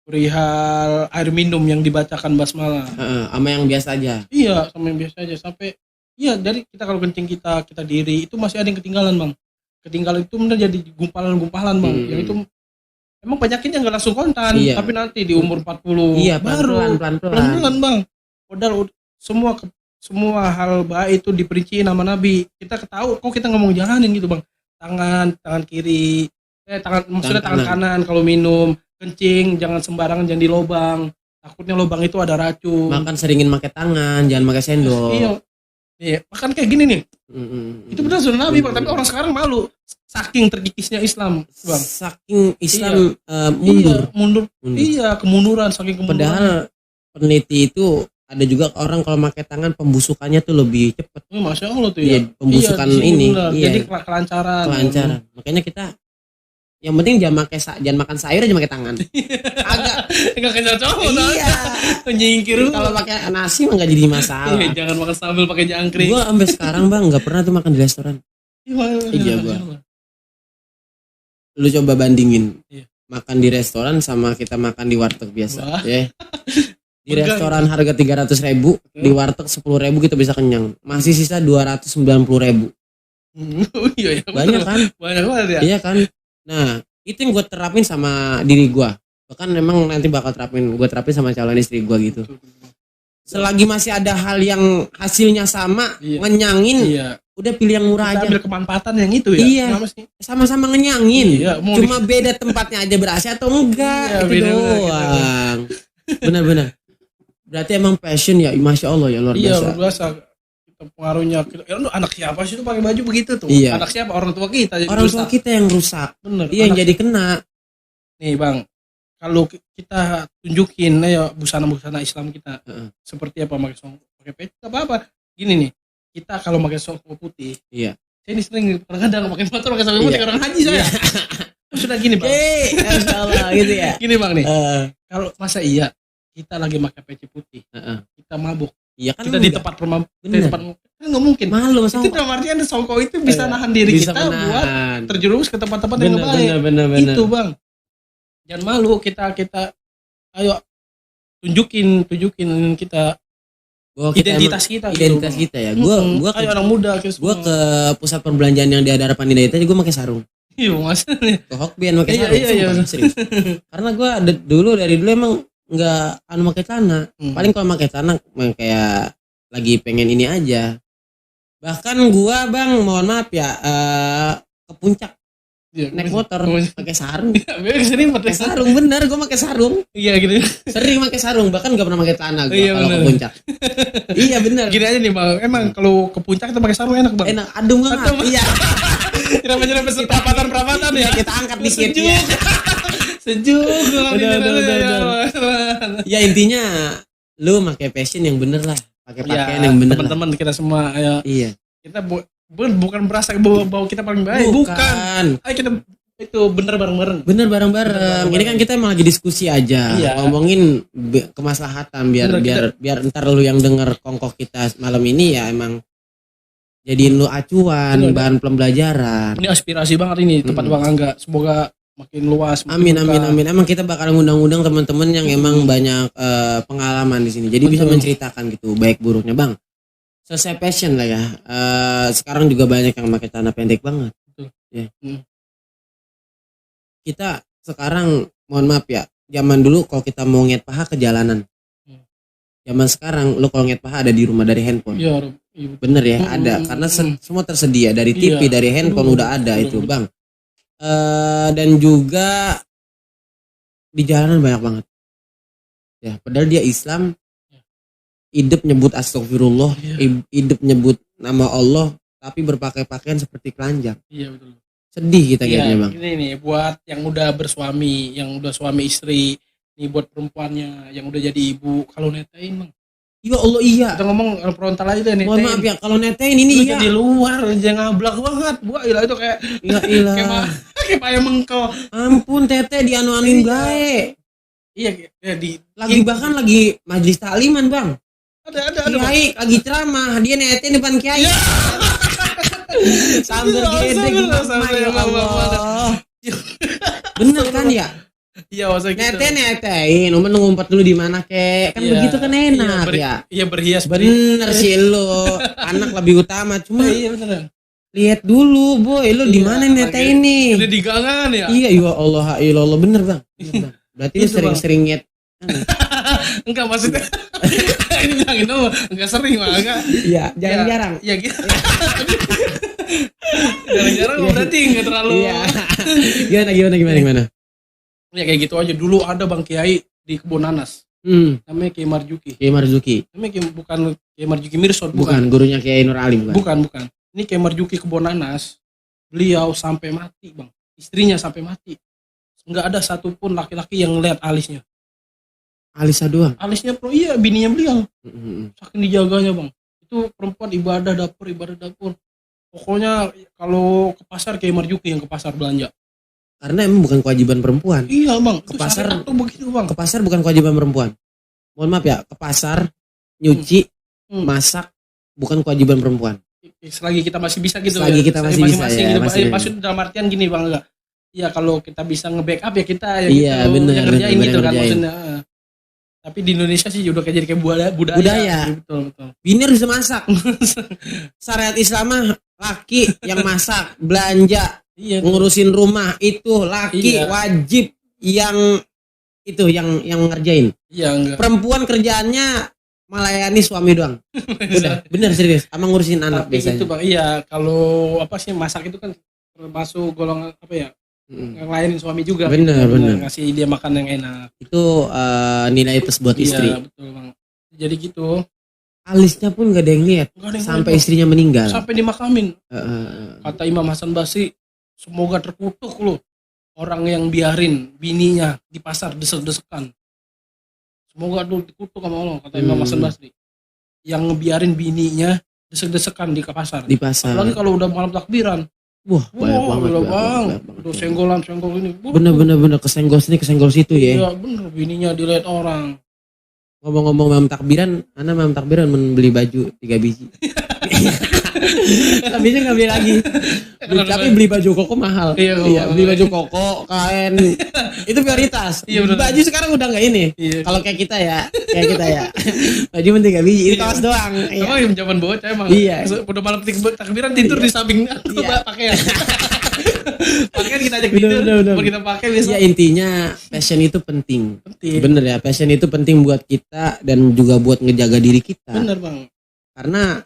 perihal air minum yang dibacakan basmalah. Sama yang biasa aja. Iya, sama yang biasa aja. Sampai iya, dari kita kalau kencing kita diri itu masih ada yang ketinggalan bang. Ketinggalan itu benar jadi gumpalan bang. Yang itu emang penyakitnya nggak langsung kontan, Iya. tapi nanti di umur 40 Iya, baru pelan-pelan. bang. Padahal semua hal baik itu diperinci nama Nabi. Kita ketahui kok kita ngomong jalanin gitu bang. Tangan kiri Maksudnya tangan kanan kalau minum, kencing jangan sembarangan, jangan di lubang. Takutnya lubang itu ada racun. Makan seringin pakai tangan, jangan pakai sendok. Iya, makan kayak gini nih. Itu benar sunnah Nabi, Bang, tapi orang sekarang malu. Saking terkikisnya Islam, Bang. Saking Islam mundur. Iya, kemunduran, saking kemunduran. Padahal peneliti itu ada juga orang kalau pakai tangan pembusukannya tuh lebih cepat. Masya Allah tuh ya. Iya, pembusukan ini. Iya. Jadi kelancaran. Makanya kita yang penting jangan makan sayur aja pakai tangan. Enggak kena cowok. Iya. Nyingkir. Kalau pakai nasi mah enggak jadi masalah. Iya, jangan makan sambal pakai jangkrik. Gua sampai sekarang Bang enggak pernah tuh makan di restoran. Iya gua. Lu coba bandingin. Iya. Makan di restoran sama kita makan di warteg biasa. Ya. Di restoran harga 300.000, di warteg 10.000 kita bisa kenyang. Masih sisa 290.000. Iya, banyak kan? Banyak banget ya. Iya kan? Nah, itu yang gue terapin sama diri gue. Bahkan memang nanti bakal gue terapin sama calon istri gue gitu. Selagi masih ada hal yang hasilnya sama, ngenyangin, udah pilih yang murah aja. Ambil kemanfaatan yang itu ya. Iya, sama-sama ngenyangin. Iya, cuma beda tempatnya aja berasi atau enggak. Itu doang. Benar-benar. Berarti emang passion ya, Masya Allah ya, luar biasa. Iya, luar biasa. Pengaruhnya anak siapa sih itu pakai baju begitu tuh? Iya. Anak siapa? Orang tua kita. Orang tua kita yang rusak. Bener. Iya, yang jadi kena. Nih Bang, kalau kita tunjukin ya busana-busana Islam kita seperti apa, pakai peci apa-apa. Gini nih, kita kalau pakai songkok putih. Iya. Saya ini sering kadang-kadang pakai motor pakai songkok putih orang haji saya. Sudah gini Bang. Masalah gitu ya. Gini Bang nih. Kalau masa iya kita lagi pakai peci putih, kita mabuk. Iya kan kita di tempat kan nggak mungkin. Malu itu dalam artian songkok itu bisa nahan diri kita buat terjerumus ke tempat-tempat yang nggak baik. Bener. Itu Bang, jangan malu, kita ayo tunjukin kita identitas kita ya. Gua ayo anak muda gua ke pusat perbelanjaan yang di hadapan Hidayat aja gua pakai sarung. Iya maksudnya ke Hokbian pakai sarung. Iya. Serius. Karena gua dari dulu emang nggak pakai celana. Paling kalau pakai celana kayak lagi pengen ini aja. Bahkan gua Bang, mohon maaf ya, ke puncak naik motor pakai sarung. Sering pakai sarung, bener gua pakai sarung. Iya gitu. Sering pakai sarung, bahkan nggak pernah pakai celana gua kalau ke puncak. Iya bener. Gini aja nih Bang, emang kalau ke puncak kita pakai sarung enak Bang. Enak, adem banget. Iya. Nyerempet perapatan ya. Kita angkat dikit ya. Sejuk. Ya intinya lu pakai passion yang bener lah, pakai pakaian yang bener. Teman-teman kita semua ya. Iya. Kita bukan berasa bahwa kita paling baik, bukan. Ayo kita itu bener bareng-bareng. Ini kan kita emang lagi diskusi aja, ngomongin kemaslahatan biar ntar lu yang denger kongkoh kita malam ini ya emang jadiin lu acuan, bahan pembelajaran. Ini aspirasi banget ini tempat Bang Angga. Semoga makin luas. Amin. Emang kita bakal ngundang-undang teman-teman yang emang banyak pengalaman di sini. Jadi bisa menceritakan gitu baik buruknya Bang. Selesai passion lah ya. Sekarang juga banyak yang pakai celana pendek banget. Ya. Kita sekarang mohon maaf ya. Zaman dulu kalau kita mau ngiat paha ke jalanan. Zaman sekarang lu kalau ngiat paha ada di rumah dari handphone. Iya. Bener ya, ada karena semua tersedia dari TV, dari handphone udah ada itu Bang. Dan juga di jalanan banyak banget ya, padahal dia Islam, hidup nyebut astagfirullah, hidup nyebut nama Allah, tapi berpakai pakaian seperti telanjang. Iya betul. Sedih kita kayaknya Bang. Ini nih buat yang udah bersuami, yang udah suami istri, nih buat perempuannya yang udah jadi ibu, kalau netain Bang. Ya Allah iya. Kita ngomong frontal aja deh netain. Mohon maaf ya kalau netain ini iya. Di luar jangan ngablak banget. Gua itu kayak kayak payah mengkel. Ampun tete dianu-anuin gae. Iya lagi majelis takliman Bang. Ada kiai lagi ceramah, dia netain depan kiai. Ya. Sambil gede ya Allah. Bener kan ya? Iya maksudnya gitu. Netain, ngumpet dulu di mana kek. Kan begitu kan enak ya. Iya berhias. Bener sih lo. Anak lebih utama cuma. Iya bener. Lihat dulu boy, lo di mana netain ini? Udah di gangan ya? Iya ya Allah bener Bang. Berarti lu sering-sering nyet. Enggak maksudnya. Ini bilang itu enggak sering Bang, enggak. Iya, jarang-jarang. Iya gitu. Jarang-jarang berarti nggak terlalu. Iya. Gimana? Ya kayak gitu aja. Dulu ada Bang Kiai di Kebun Nanas. Namanya Kiai Marzuki. Namanya bukan Kiai Marzuki Mirsad, bukan gurunya Kiai Nur Ali, bukan. Ini Kiai Marzuki Kebun Nanas. Beliau sampai mati, Bang. Istrinya sampai mati. Enggak ada satupun laki-laki yang lihat alisnya. Alisnya doang. Alisnya iya, bininya beliau. Saking dijaganya, Bang. Itu perempuan ibadah dapur. Pokoknya kalau ke pasar Kiai Marzuki yang ke pasar belanja. Karena emang bukan kewajiban perempuan. Iya, Bang. Ke pasar tuh begitu, Bang. Ke pasar bukan kewajiban perempuan. Mohon maaf ya, ke pasar nyuci, masak bukan kewajiban perempuan. Selagi kita masih bisa gitu. Selagi kita masih bisa ya. Gitu. Maksud dalam artian gini, Bang, enggak. Ya kalau kita bisa nge-backup ya kita ya iya, gitu. Bener, ngerjain gitu kan ngerjain. Maksudnya. Tapi di Indonesia sih udah kayak jadi kayak budaya. Betul. Bini harus bisa masak. Syariat Islam mah laki yang masak, belanja, ngurusin rumah itu laki wajib yang ngerjain. Iya, enggak. Perempuan kerjaannya melayani suami doang. Udah, bener serius. Sama ngurusin anak tapi biasanya. Itu, Bang. Iya, kalau masak itu kan termasuk golongan ngelayanin suami juga. Bener. Ngasih dia makan yang enak. Itu nilai plus buat istri. Iya, betul, Bang. Jadi gitu. Alisnya pun gak ada yang lihat sampai istrinya meninggal. Sampai dimakamin. Kata Imam Hasan Basri, semoga terkutuk loh orang yang biarin bininya di pasar desek-desekan. Semoga tuh dikutuk sama Allah, kata Imam Hasan Basri. Yang ngebiarin bininya desek-desekan di pasar. Apalagi kalau udah malam takbiran. Wah, banyak banget. Udah senggol ini. Bener kesenggol sini kesenggol situ ya. Iya, bener, bininya dilihat orang. Ngomong-ngomong malam takbiran, membeli baju 3 biji. Habisnya nggak beli lagi. Tapi beli baju koko mahal. Iya, beli baju koko, kain. Itu prioritas. Baju sekarang udah nggak ini. Kalau kayak kita ya. Baju pun 3 biji, itu kaos doang. Emang yang zaman bocah emang. Iya. Udah malam takbiran tidur di samping pakaian. Pakaian kita ajak tidur. Kita pakai besok. Ya intinya passion itu penting. Bener ya, passion itu penting buat kita dan juga buat ngejaga diri kita. Bener, Bang. Karena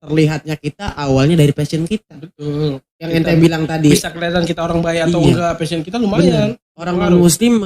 terlihatnya kita awalnya dari passion kita. Betul. Yang ente bilang tadi. Bisa kelihatan kita orang baik atau enggak, passion kita lumayan. Bener. Orang non muslim